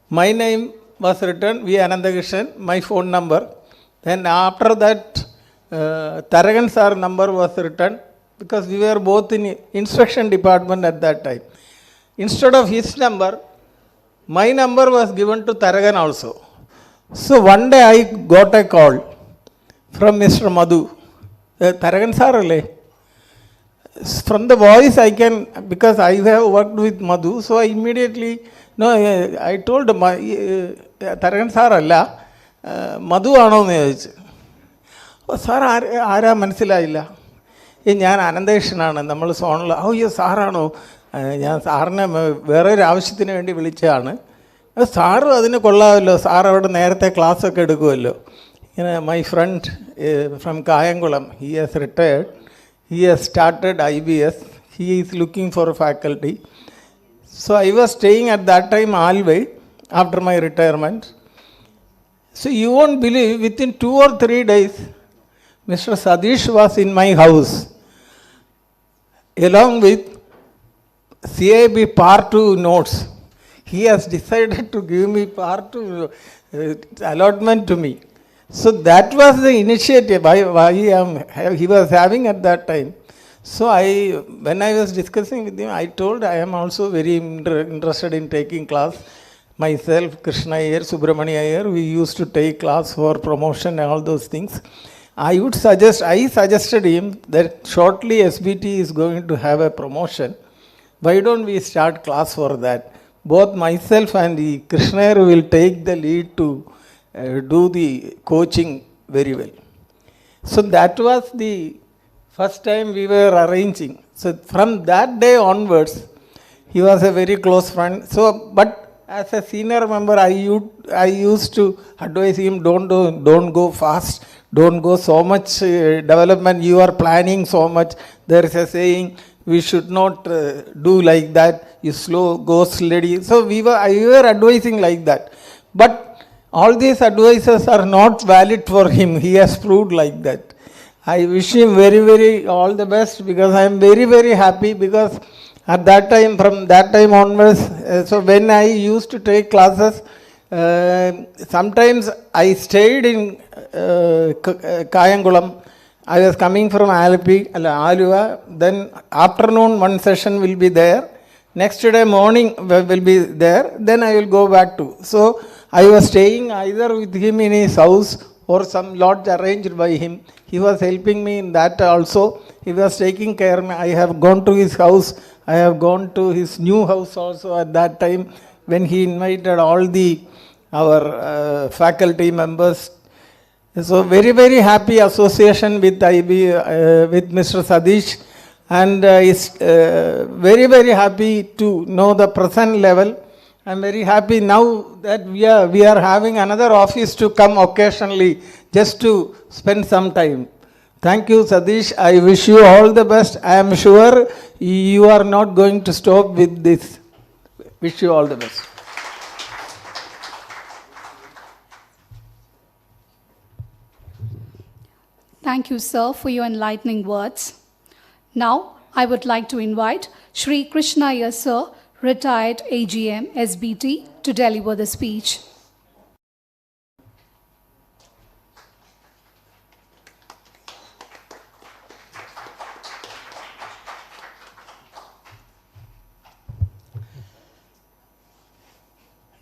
my name was written, V. Anandakrishnan, my phone number. Then after that, Tharagan sir number was written, because we were both in inspection department at that time. Instead of his number, my number was given to Tharagan also. So one day I got a call from Mr. Madhu. Tharagan sir, from the voice I can, because I have worked with Madhu, so I immediately, I told Tharagan sir, Madhu ആണോ എന്ന് ചോദിച്ചു. Sir ആരാ മനസ്സിലായില്ല. ഞാൻ അനന്തകൃഷ്ണനാണ്, നമ്മൾ സോണിൽ. അയ്യോ സാറാണോ, ഞാൻ സാറിനെ വേറൊരു ആവശ്യത്തിന് വേണ്ടി വിളിച്ചതാണ്. സാറ് അതിന് കൊള്ളാമല്ലോ, സാർ അവിടെ നേരത്തെ ക്ലാസ്സൊക്കെ എടുക്കുമല്ലോ. ഇങ്ങനെ my friend from Kayamkulam, he has retired, he has started IBS, he is looking for faculty. So I was staying at that time Alway after my retirement. So you won't believe, within 2 or 3 days, Mr. Satish was in my house, along with CIB Part 2 notes. He has decided to give me Part 2 allotment to me. So that was the initiative why he was having at that time. So when I was discussing with him, I told I am also very interested in taking class. Myself, Krishna Iyer, Subramani Iyer, we used to take class for promotion and all those things. I suggested him that shortly SBT is going to have a promotion. Why don't we start class for that? Both myself and Krishna Iyer will take the lead to do the coaching very well. So that was the first time we were arranging. So from that day onwards, he was a very close friend. So, but as a senior member, I used to advise him, don't go fast, don't go so much development, you are planning so much. There is a saying, we should not do like that, you go steady. So we were advising like that. But all these advices are not valid for him. He has proved like that. I wish him very, very all the best, because I am very, very happy, because at that time, from that time onwards, so when I used to take classes, sometimes I stayed in Kayangulam. I was coming from Aluva, then afternoon one session will be there, next day morning will be there, then I will go back to. So I was staying either with him in his house or some lodge arranged by him. He was helping me in that also. He was taking care of me. I have gone to his house. I have gone to his new house also at that time when he invited all our faculty members. So very, very happy association with with Mr. Satish, and is very, very happy to know the present level. I'm very happy now that we are having another office to come occasionally just to spend some time. Thank you, Satish. I wish you all the best. I am sure you are not going to stop with this. Wish you all the best. Thank you, sir, for your enlightening words. Now, I would like to invite Shri Krishna Iyer, sir, retired AGM SBT, to deliver the speech.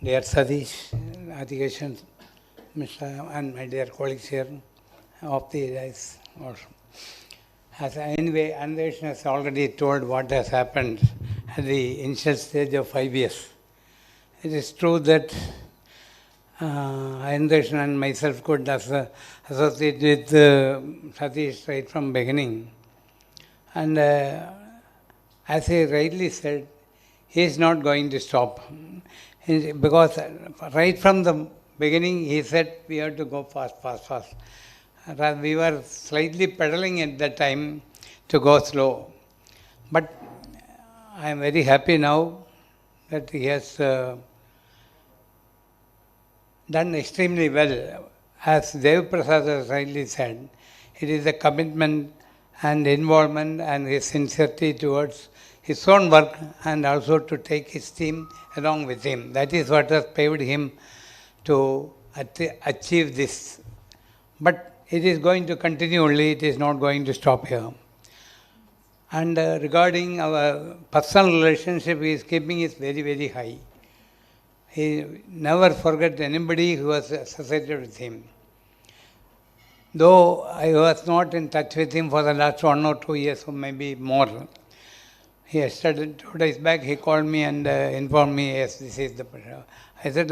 Dear Satish, Adikesavan, Mr. and my dear colleagues here of the rise also. As anyway, Anvesh has already told what has happened at the initial stage of 5 years. It is true that Anvesh and myself could associate with Satish right from beginning. And as he rightly said, he is not going to stop. Because right from the beginning, he said we have to go fast, fast, fast. We were slightly pedaling at that time to go slow. But I am very happy now that he has done extremely well. As Dev Prasad has rightly said, it is a commitment and involvement and his sincerity towards his own work and also to take his team along with him. That is what has paved him to achieve this. But it is going to continue only, it is not going to stop here. And regarding our personal relationship, he is keeping it very, very high. He never forget anybody who was associated with him. Though I was not in touch with him for the last 1 or 2 years, or maybe more. Yesterday, 2 days back, he called me and informed me, yes, this is the pressure. I said,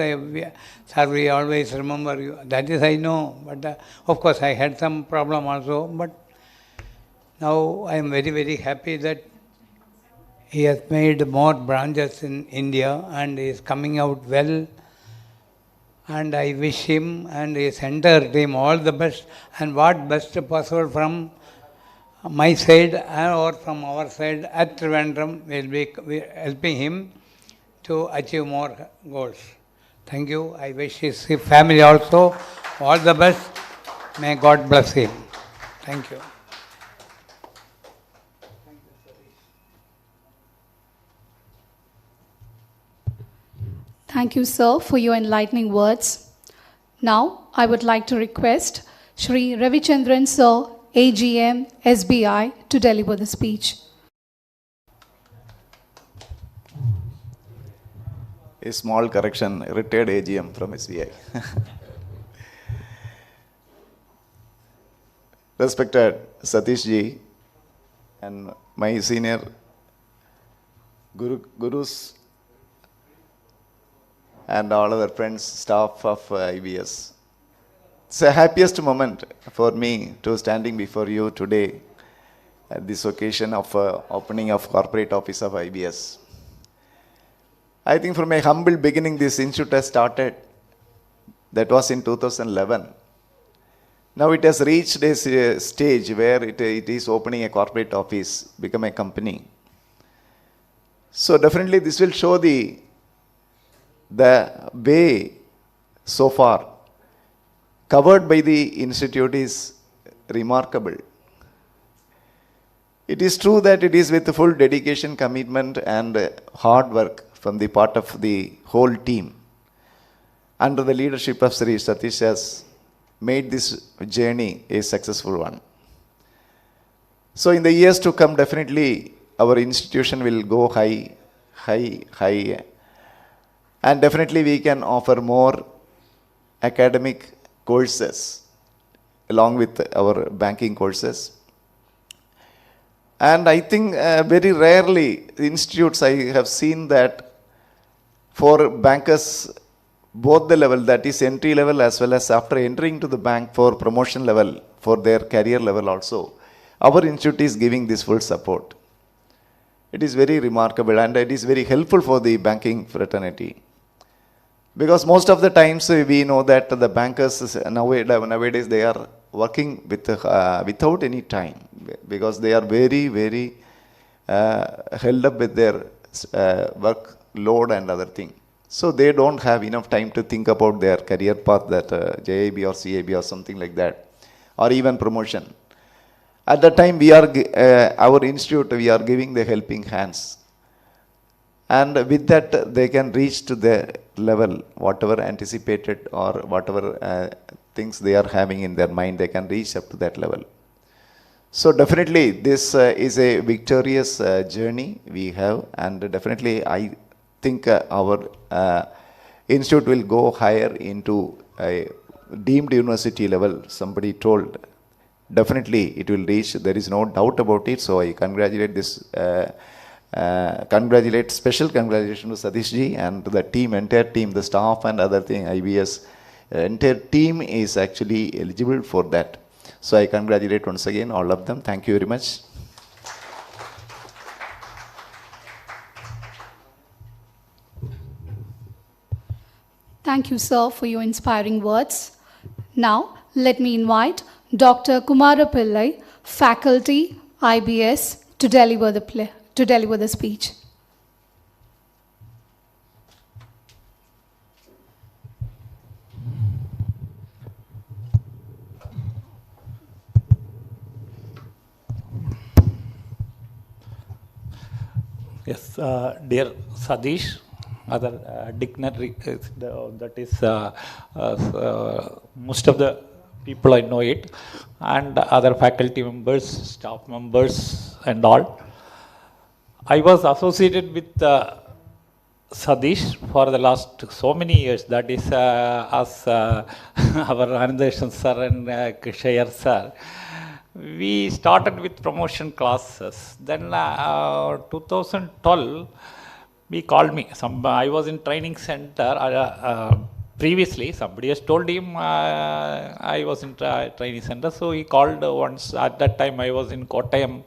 sir, we always remember you. That is, I know. But of course, I had some problem also. But now I am very, very happy that he has made more branches in India and is coming out well. And I wish him and his entire team all the best. And what best possible from my side or from our side at Trivandrum will be helping him to achieve more goals. Thank you. I wish his family also all the best. May God bless him. Thank you. Thank you, sir, for your enlightening words. Now, I would like to request Shri Ravichandran, sir, AGM SBI, to deliver the speech. A small correction, retired AGM from SBI. Respected Satish ji and my senior gurus and all other friends, staff of IBS. It's a happiest moment for me to standing before you today at this occasion of opening of corporate office of IBS. I think from a humble beginning, this institute has started. That was in 2011. Now it has reached a stage where it is opening a corporate office, become a company. So definitely this will show the way so far covered by the institute is remarkable. It is true that it is with full dedication, commitment and hard work from the part of the whole team. Under the leadership of Shri Satish has made this journey a successful one. So in the years to come, definitely our institution will go high. And definitely we can offer more academic courses along with our banking courses. And I think very rarely institutes I have seen that for bankers, both the level, that is entry level as well as after entering to the bank for promotion level, for their career level also, our institute is giving this full support. It is very remarkable and it is very helpful for the banking fraternity. Because most of the times we know that the bankers nowadays they are working with, without any time, because they are very, very held up with their work load and other thing. So they don't have enough time to think about their career path, that JIB or CIB or something like that, or even promotion. At that time we are, our institute, we are giving the helping hands. And with that they can reach to the level, whatever anticipated or whatever things they are having in their mind, they can reach up to that level. So definitely this is a victorious journey we have, and definitely I think our institute will go higher into a deemed university level. Somebody told, definitely it will reach, there is no doubt about it. So I congratulate this, special congratulations to Satish ji and to the team, entire team, the staff and other thing, IBS, entire team is actually eligible for that. So I congratulate once again all of them. Thank you very much. Thank you, sir, for your inspiring words. Now, let me invite Dr. Kumara Pillai, Faculty, IBS, to deliver the speech. Yes, dear Sadish, other dignitary, that is most of the people I know it, and other faculty members, staff members and all. I was associated with Sadish for the last so many years, that is as our Anandeshan sir and Kishayar sir. We started with promotion classes. Then 2012, he called me. I was in training center. Previously, somebody has told him I was in training center. So he called once. At that time, I was in Kottayam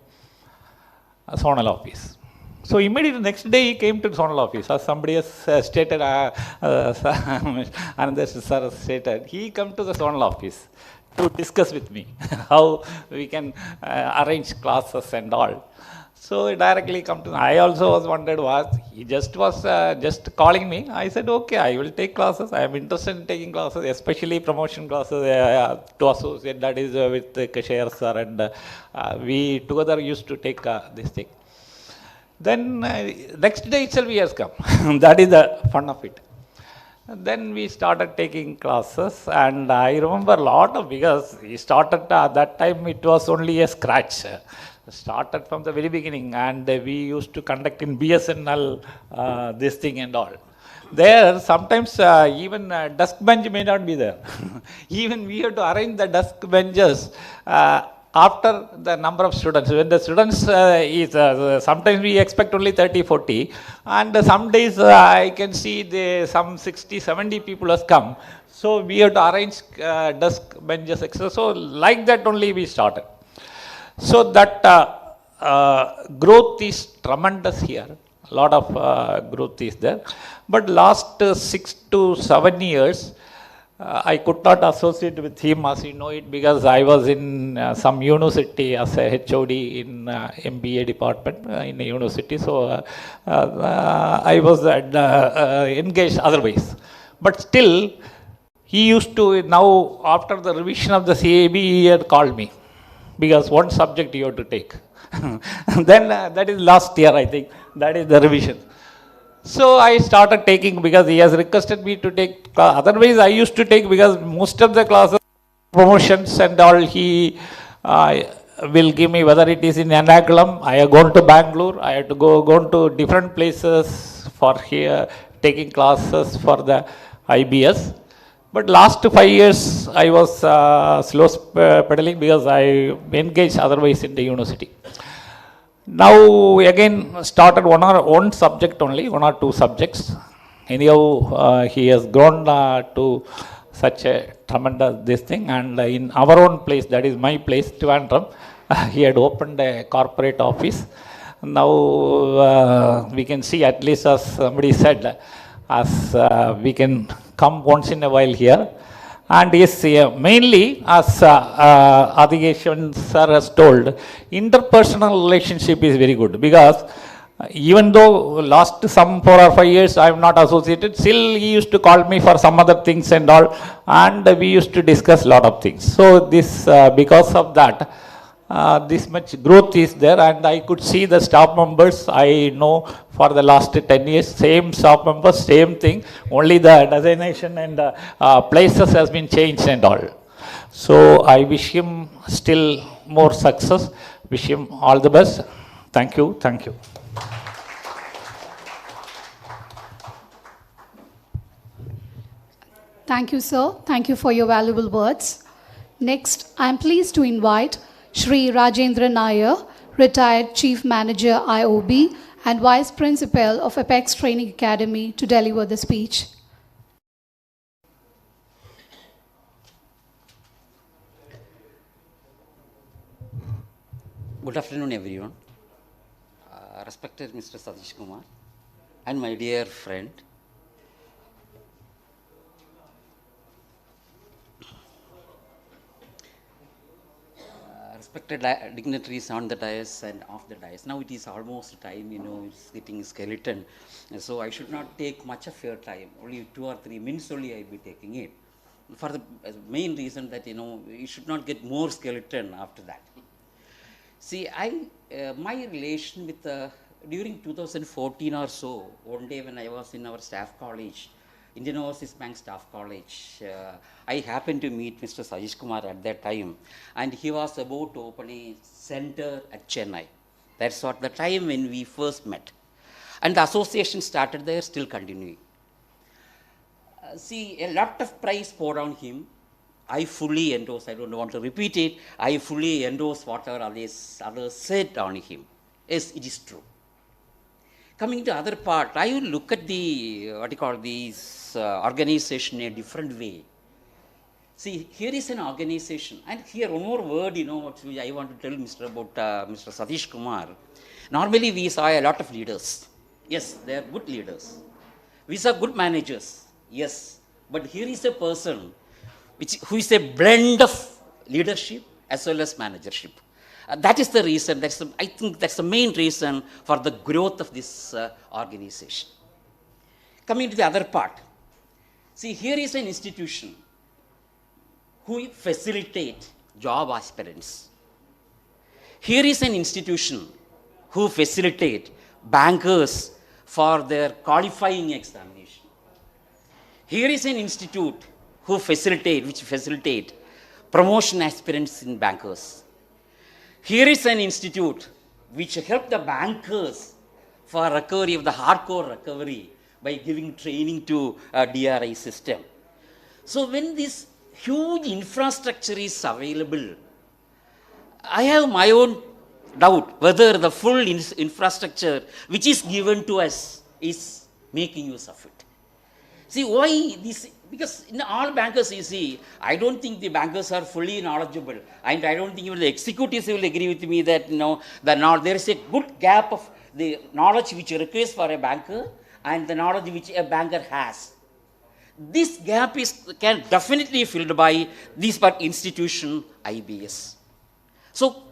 zonal office. So immediately next day he came to the zonal office. As somebody has stated, Anandeshan sir has stated, he come to the zonal office to discuss with me how we can arrange classes and all. So he directly come to me. I also was wondered what he was just calling me. I said, okay, I will take classes. I am interested in taking classes, especially promotion classes to associate, that is with Kishayar sir, and we together used to take this thing. Then next day itself he has come. That is the fun of it. Then we started taking classes, and I remember a lot of, because he started at that time it was only a scratch. Started from the very beginning, and we used to conduct in BSNL this thing and all. There sometimes even desk bench may not be there. Even we have to arrange the desk benches after the number of students. When the students sometimes we expect only 30, 40, and some days I can see some 60, 70 people has come. So we have to arrange desk benches, etc. So like that only we started. So that growth is tremendous here. A lot of growth is there. But last 6 to 7 years, I could not associate with him, as you know it, because I was in some university as a HOD in MBA department in a university. So I was engaged otherwise. But still, he used to, now after the revision of the CAB, he had called me, because one subject you have to take. Then that is last year, I think, that is the revision. So I started taking, because he has requested me to take. Otherwise I used to take, because most of the classes, promotions and all, he will give me, whether it is in Ernakulam. I have gone to Bangalore, I had to go to different places for here taking classes for the IBS. But last 5 years, I was slow pedaling because I engaged otherwise in the university. Now again started one subject only, 1 or 2 subjects. Anyhow, he has grown to such a tremendous this thing, and in our own place, that is my place, Thiruvananthapuram, he had opened a corporate office. Now we can see, at least as somebody said, as we can come once in a while here. And yes, mainly as Adikesavan sir has told, interpersonal relationship is very good, because even though last some 4 or 5 years I am not associated, still he used to call me for some other things and all, and we used to discuss lot of things. So this because of that, this much growth is there, and I could see the staff members. I know for the last 10 years, same staff members, same thing, only the designation and places has been changed and all. So I wish him still more success, wish him all the best. Thank you, thank you. Thank you, sir. Thank you for your valuable words. Next, I am pleased to invite Shri Rajendra Nair, retired Chief Manager IOB and Vice Principal of Apex Training Academy, to deliver the speech. Good afternoon, everyone. Respected Mr. Satish Kumar and my dear friend, respected dignitaries on the dais and off the dais. Now it is almost time, it's getting skeleton. So I should not take much of your time. Only 2 or 3 minutes only I will be taking it. For the main reason that, you should not get more skeleton after that. See, my relation with, during 2014 or so, one day when I was in our staff college, Indian Overseas Bank Staff College, I happened to meet Mr. Satish Kumar at that time, and he was about to open a center at Chennai. That's what the time when we first met. And the association started there, still continuing. See, a lot of praise poured on him. I fully endorse, I don't want to repeat it, I fully endorse whatever others said on him. Yes, it is true. Coming to other part, I will look at the, this organization in a different way. See, here is an organization, and here one more word, what I want to tell about Mr. Satish Kumar. Normally we saw a lot of leaders. Yes, they are good leaders. We saw good managers. Yes, but here is a person who is a blend of leadership as well as managership. That is the reason, I think that's the main reason for the growth of this organization. Coming to the other part, see, here is an institution who facilitate job aspirants. Here is an institution who facilitate bankers for their qualifying examination. Here is an institute which facilitate promotion aspirants in bankers. Here is an institute which help the bankers for recovery of the hardcore recovery by giving training to a DRI system. So when this huge infrastructure is available, I have my own doubt whether the full infrastructure which is given to us is making use of it. See, why this? Because in all bankers, you see, I don't think the bankers are fully knowledgeable, and I don't think even the executives will agree with me that there is a good gap of the knowledge which requires for a banker and the knowledge which a banker has. This gap can definitely be filled by this institution, IBS. So,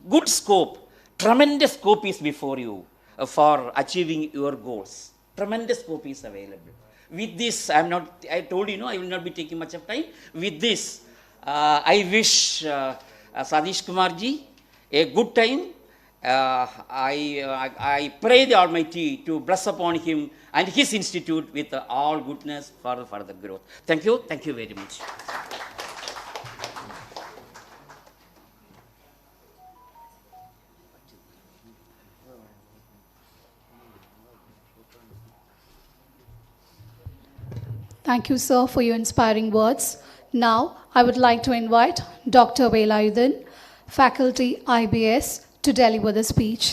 good scope, tremendous scope is before you for achieving your goals. Tremendous scope is available. With this, I told you, I will not be taking much of time. With this, I wish Satish Kumar ji a good time. I pray the Almighty to bless upon him and his institute with all goodness for further growth. Thank you very much. Thank you, sir, for your inspiring words. Now, I would like to invite Dr. Velayudan, Faculty IBS, to deliver the speech.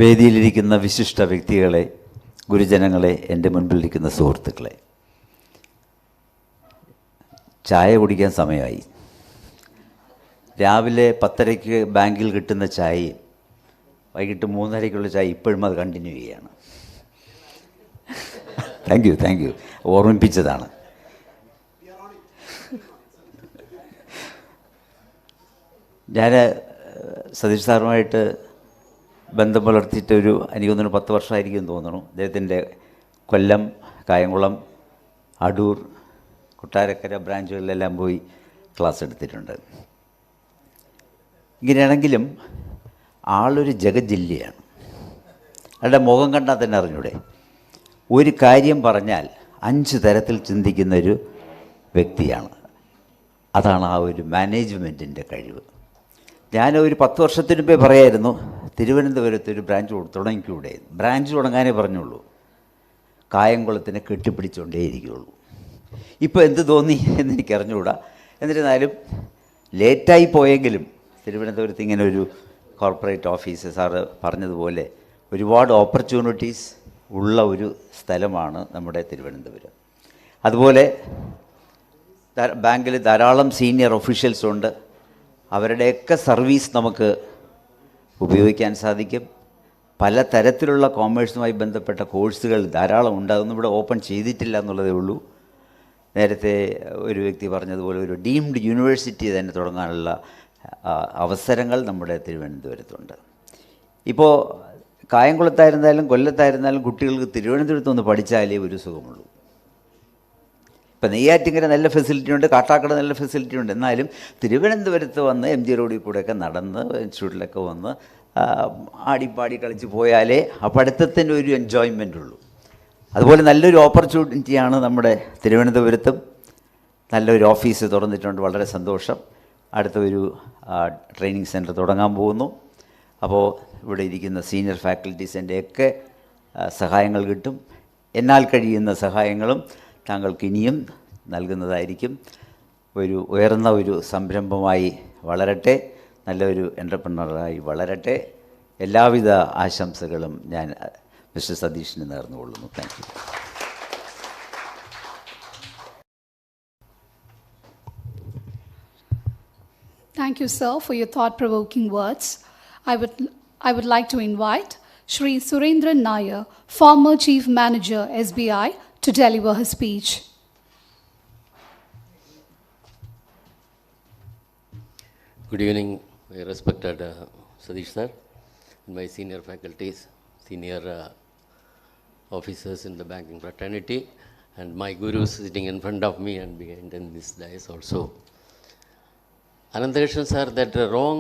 വേദിയിലിരിക്കുന്ന വിശിഷ്ട വ്യക്തികളെ, ഗുരുജനങ്ങളെ, എൻ്റെ മുൻപിലിരിക്കുന്ന സുഹൃത്തുക്കളെ, ചായ കുടിക്കാൻ സമയമായി. രാവിലെ 10:30 ബാങ്കിൽ കിട്ടുന്ന ചായയും വൈകിട്ട് 3:30 ചായ ഇപ്പോഴും അത് കണ്ടിന്യൂ ചെയ്യുകയാണ്. താങ്ക് യു ഓർമ്മിപ്പിച്ചതാണ്. ഞാൻ സതീഷ് സാറുമായിട്ട് ബന്ധം പുലർത്തിയിട്ട് എനിക്ക് തോന്നുന്നു 10 വർഷമായിരിക്കും തോന്നുന്നു. അദ്ദേഹത്തിൻ്റെ കൊല്ലം, കായംകുളം, അടൂർ, കൊട്ടാരക്കര ബ്രാഞ്ചുകളിലെല്ലാം പോയി ക്ലാസ് എടുത്തിട്ടുണ്ട്. ഇങ്ങനെയാണെങ്കിലും ആളൊരു ജഗജില്ലയാണ്. അയാളുടെ മുഖം കണ്ടാൽ തന്നെ അറിഞ്ഞൂടെ. ഒരു കാര്യം പറഞ്ഞാൽ 5 തരത്തിൽ ചിന്തിക്കുന്നൊരു വ്യക്തിയാണ്. അതാണ് ആ ഒരു മാനേജ്മെൻറ്റിൻ്റെ കഴിവ്. ഞാൻ ഒരു 10 വർഷത്തിന് മുമ്പേ പറയായിരുന്നു, തിരുവനന്തപുരത്ത് ഒരു ബ്രാഞ്ച് തുടങ്ങിക്കൂടെ. ബ്രാഞ്ച് തുടങ്ങാനേ പറഞ്ഞുള്ളൂ, കായംകുളത്തിനെ കെട്ടിപ്പിടിച്ചുകൊണ്ടേയിരിക്കുകയുള്ളൂ. ഇപ്പോൾ എന്ത് തോന്നി എന്നെനിക്ക് അറിഞ്ഞുകൂടാ. എന്നിരുന്നാലും ലേറ്റായി പോയെങ്കിലും തിരുവനന്തപുരത്ത് ഇങ്ങനെ ഒരു കോർപ്പറേറ്റ് ഓഫീസ്, സാറ് പറഞ്ഞതുപോലെ ഒരുപാട് ഓപ്പർച്യൂണിറ്റീസ് ഉള്ള ഒരു സ്ഥലമാണ് നമ്മുടെ തിരുവനന്തപുരം. അതുപോലെ ബാങ്കിൽ ധാരാളം സീനിയർ ഒഫീഷ്യൽസ് ഉണ്ട്. അവരുടെയൊക്കെ സർവീസ് നമുക്ക് ഉപയോഗിക്കാൻ സാധിക്കും. പല തരത്തിലുള്ള കോമേഴ്സുമായി ബന്ധപ്പെട്ട കോഴ്സുകൾ ധാരാളം ഉണ്ട്. അതൊന്നും ഇവിടെ ഓപ്പൺ ചെയ്തിട്ടില്ല എന്നുള്ളതേ ഉള്ളൂ. നേരത്തെ ഒരു വ്യക്തി പറഞ്ഞതുപോലെ ഒരു ഡീംഡ് യൂണിവേഴ്സിറ്റി തന്നെ തുടങ്ങാനുള്ള അവസരങ്ങൾ നമ്മുടെ തിരുവനന്തപുരത്തുണ്ട്. ഇപ്പോൾ കായംകുളത്തായിരുന്നാലും കൊല്ലത്തായിരുന്നാലും കുട്ടികൾക്ക് തിരുവനന്തപുരത്ത് ഒന്ന് പഠിച്ചാലേ ഒരു സുഖമുള്ളൂ. ഇപ്പം നെയ്യാറ്റിങ്കര നല്ല ഫെസിലിറ്റി ഉണ്ട്, കാട്ടാക്കട നല്ല ഫെസിലിറ്റി ഉണ്ട്. എന്നാലും തിരുവനന്തപുരത്ത് വന്ന് MG റോഡിൽ കൂടെയൊക്കെ നടന്ന് ഇൻസ്റ്റിറ്റ്യൂട്ടിലൊക്കെ വന്ന് ആടിപ്പാടി കളിച്ച് പോയാലേ ആ പഠിത്തത്തിൻ്റെ ഒരു എൻജോയ്മെൻ്റ് ഉള്ളൂ. അതുപോലെ നല്ലൊരു ഓപ്പർച്യൂണിറ്റിയാണ് നമ്മുടെ തിരുവനന്തപുരത്തും. നല്ലൊരു ഓഫീസ് തുറന്നിട്ടുണ്ട്, വളരെ സന്തോഷം. അടുത്ത ഒരു ട്രെയിനിങ് സെൻറ്റർ തുടങ്ങാൻ പോകുന്നു. അപ്പോൾ ഇവിടെ ഇരിക്കുന്ന സീനിയർ ഫാക്കൽറ്റീസിൻ്റെയൊക്കെ സഹായങ്ങൾ കിട്ടും. എന്നാൽ കഴിയുന്ന സഹായങ്ങളും താങ്കൾക്ക് ഇനിയും നൽകുന്നതായിരിക്കും. ഉയർന്ന ഒരു സംരംഭമായി വളരട്ടെ, നല്ലൊരു എൻ്റർപ്രനറായി വളരട്ടെ. എല്ലാവിധ ആശംസകളും ഞാൻ മിസ്റ്റർ സതീഷിന് നേർന്നുകൊള്ളുന്നു. Thank you. Thank you, sir, for your thought-provoking words. I would like to invite Shri Surendran Nair, former Chief Manager, SBI, to deliver his speech. Good evening, my respected Sadish sir, and my senior faculties, senior officers in the banking fraternity, and my gurus sitting in front of me and behind in this dais also. Ananthakrishnan sir, that wrong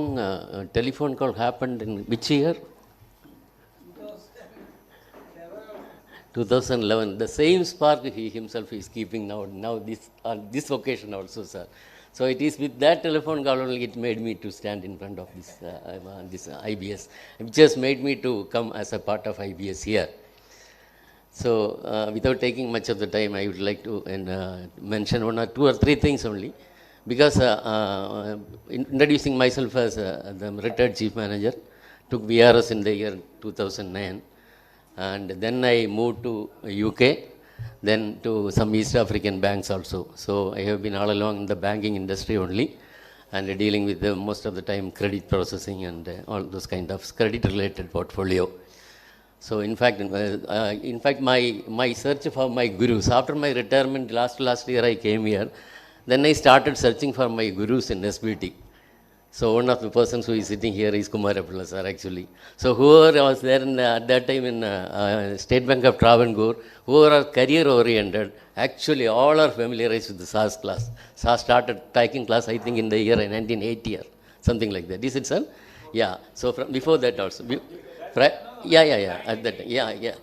telephone call happened in which year? 2011. The same spark he himself is keeping now this on this occasion also, sir. So it is with that telephone call only it made me to stand in front of this IBS, which has made me to come as a part of IBS here. So without taking much of the time, I would like to mention 1 or 2 or 3 things only. Because introducing myself as the retired chief manager, took VRS in the year 2009, and then I moved to UK, then to some East African banks also. So I have been all along in the banking industry only, and dealing with most of the time credit processing and all those kind of credit related portfolio. So in fact my search for my gurus after my retirement last year I came here. Then I started searching for my gurus in SBT. So one of the persons who is sitting here is Kumar sir actually. So whoever was there at that time in State Bank of Travancore, whoever are career oriented, actually all are familiarized with the SAS class. SAS started taking class I think in the year 1980 or something like that. Is it, sir? Yeah. So from before that also. Yeah. At that time. Yeah.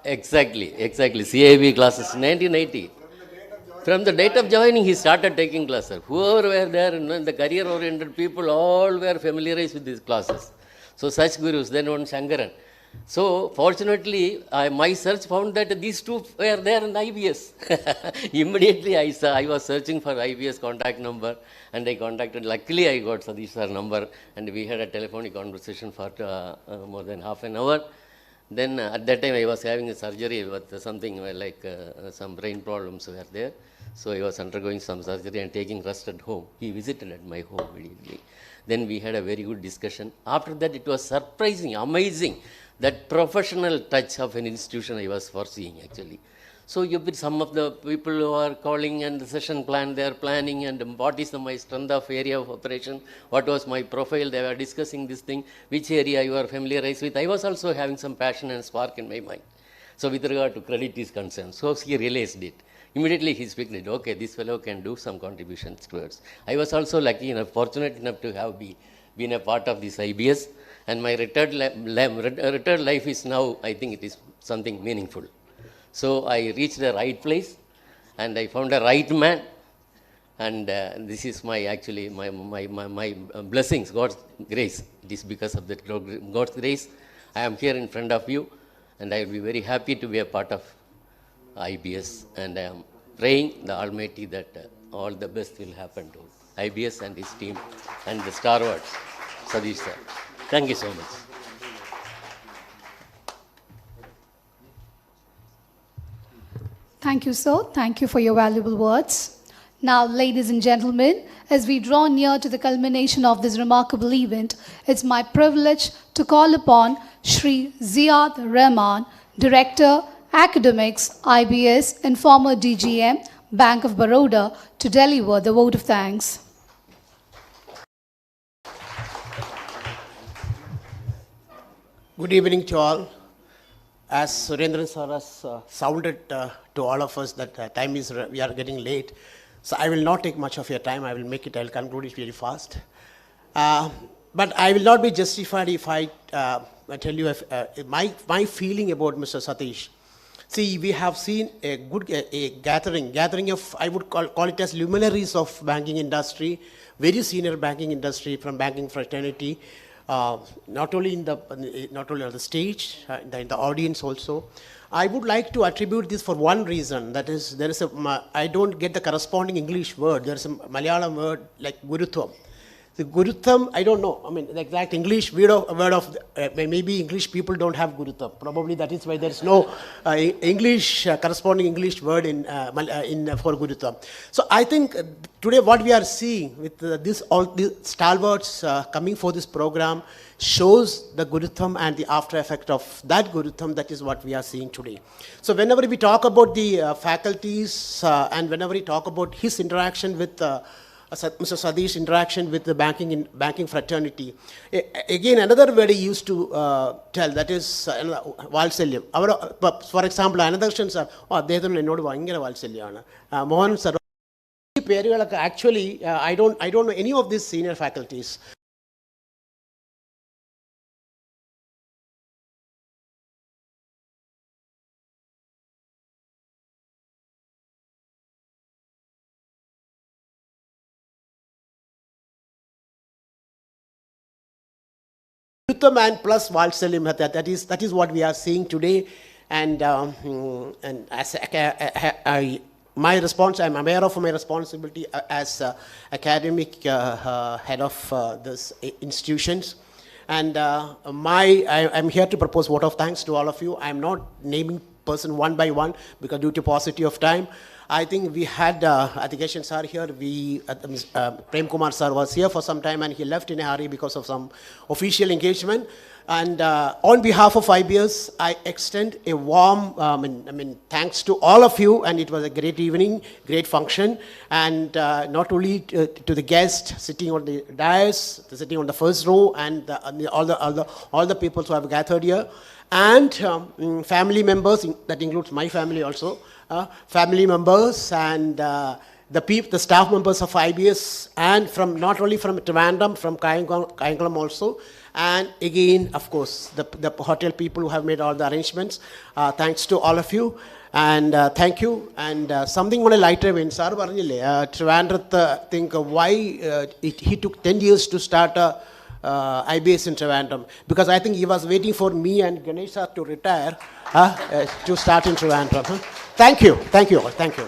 Exactly. CIB classes 1980. From the date of joining, he started taking classes. Whoever were there, the career-oriented people, all were familiarized with these classes. So such gurus, then one Shankaran. So fortunately, my search found that these two were there in IBS. Immediately I was searching for IBS contact number, and I contacted. Luckily, I got Sadish sir number, and we had a telephonic conversation for more than half an hour. Then at that time I was having a surgery with something like some brain problems were there. So I was undergoing some surgery and taking rest at home. He visited at my home immediately. Then we had a very good discussion. After that it was surprising, amazing, that professional touch of an institution I was foreseeing actually. So some of the people who are calling and the session plan, they are planning and what is my strength of area of operation, what was my profile, they were discussing this thing, which area you are familiarized with. I was also having some passion and spark in my mind. So with regard to credit is concerned, so he realized it. Immediately he speaks it, okay, this fellow can do some contributions towards. I was also lucky enough, fortunate enough to have been a part of this IBS, and my retired life is now, I think it is something meaningful. So I reached the right place, and I found a right man, and this is my actually my blessings, God's grace. It is because of that God's grace I am here in front of you, and I will be very happy to be a part of IBS, and I am praying the Almighty that all the best will happen to IBS and his team and the stalwarts, Sadish sir. Thank you so much. Thank you, sir. Thank you for your valuable words. Now, ladies and gentlemen, as we draw near to the culmination of this remarkable event, it's my privilege to call upon Shri Ziad Rahman, Director, Academics, IBS, and former DGM, Bank of Baroda, to deliver the vote of thanks. Good evening to all. As Surendran sir has sounded to all of us that we are getting late, so I will not take much of your time. I'll conclude it very fast. But I will not be justified if I tell you my feeling about Mr. Satish. See, we have seen a good gathering of, I would call it as luminaries of banking industry, very senior banking industry from banking fraternity. Not only on the stage, in the audience also. I would like to attribute this for one reason. That is, I don't get the corresponding English word. There is a Malayalam word like Gurutvam. The Gurutvam, I don't know. I mean, the exact English maybe English people don't have Gurutvam. Probably that is why there is no corresponding English word for Gurutvam. So I think today what we are seeing with all these stalwarts coming for this program shows the Gurutvam and the after effect of that Gurutvam. That is what we are seeing today. So whenever we talk about the faculties and whenever we talk about his interaction with Mr. Sadish's interaction with the banking fraternity. Again, another word he used to tell, that is Valsalyam. For example, another sir, Mohan sir. Actually, I don't know any of these senior faculties. And plus Valsalyam, that is what we are seeing today, and as my response, I'm aware of my responsibility as academic head of this institutions, and I'm here to propose vote of thanks to all of you. I'm not naming person one by one because due to paucity of time. I think we had Adikesavan sir here. Prem Kumar sir was here for some time and he left in a hurry because of some official engagement. And on behalf of IBS, I extend a warm thanks to all of you. And it was a great evening, great function. And not only to the guests sitting on the dais, sitting on the first row, and all the people who have gathered here, and family members. That includes my family also. Family members and the staff members of IBS, and not only from Trivandrum, from Kayangalam also, And again, of course, the hotel people who have made all the arrangements. Thanks to all of you. And thank you. And something on a lighter vein, sir, Trivandrum, think why he took 10 years to start IBS in Trivandrum. Because I think he was waiting for me and Ganesh sir to retire to start in Trivandrum. Thank you. Thank you all. Thank you.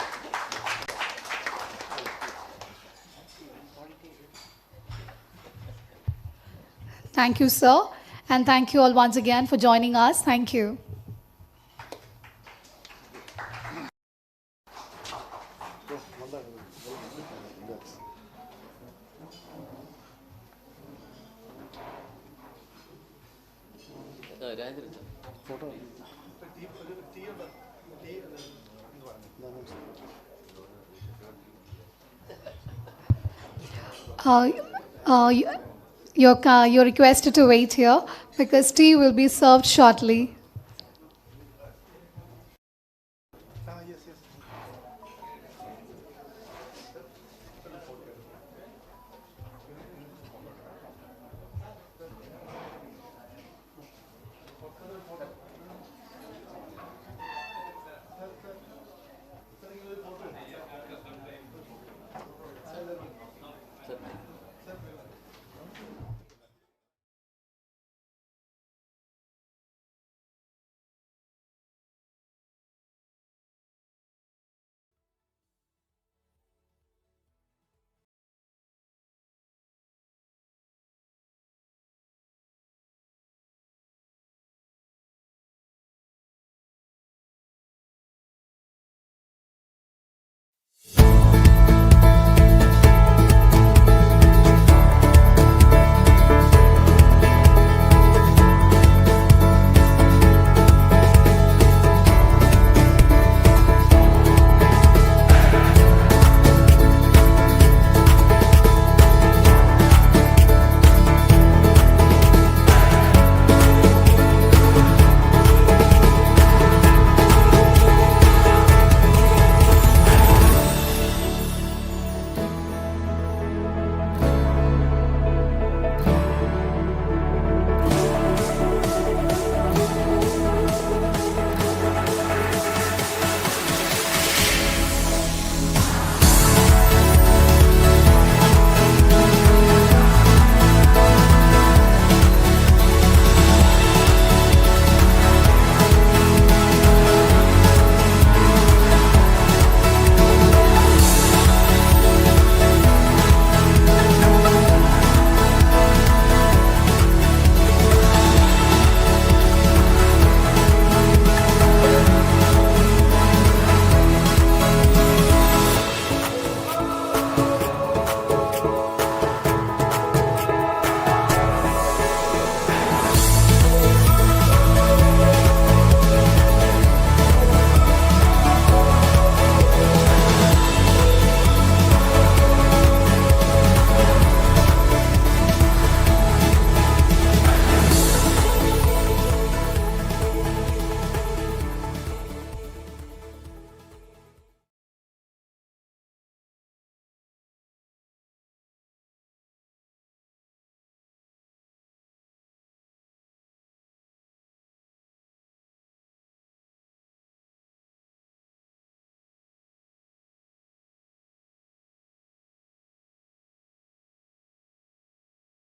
Thank you, sir. And thank you all once again for joining us. Thank you. You're requested to wait here because tea will be served shortly.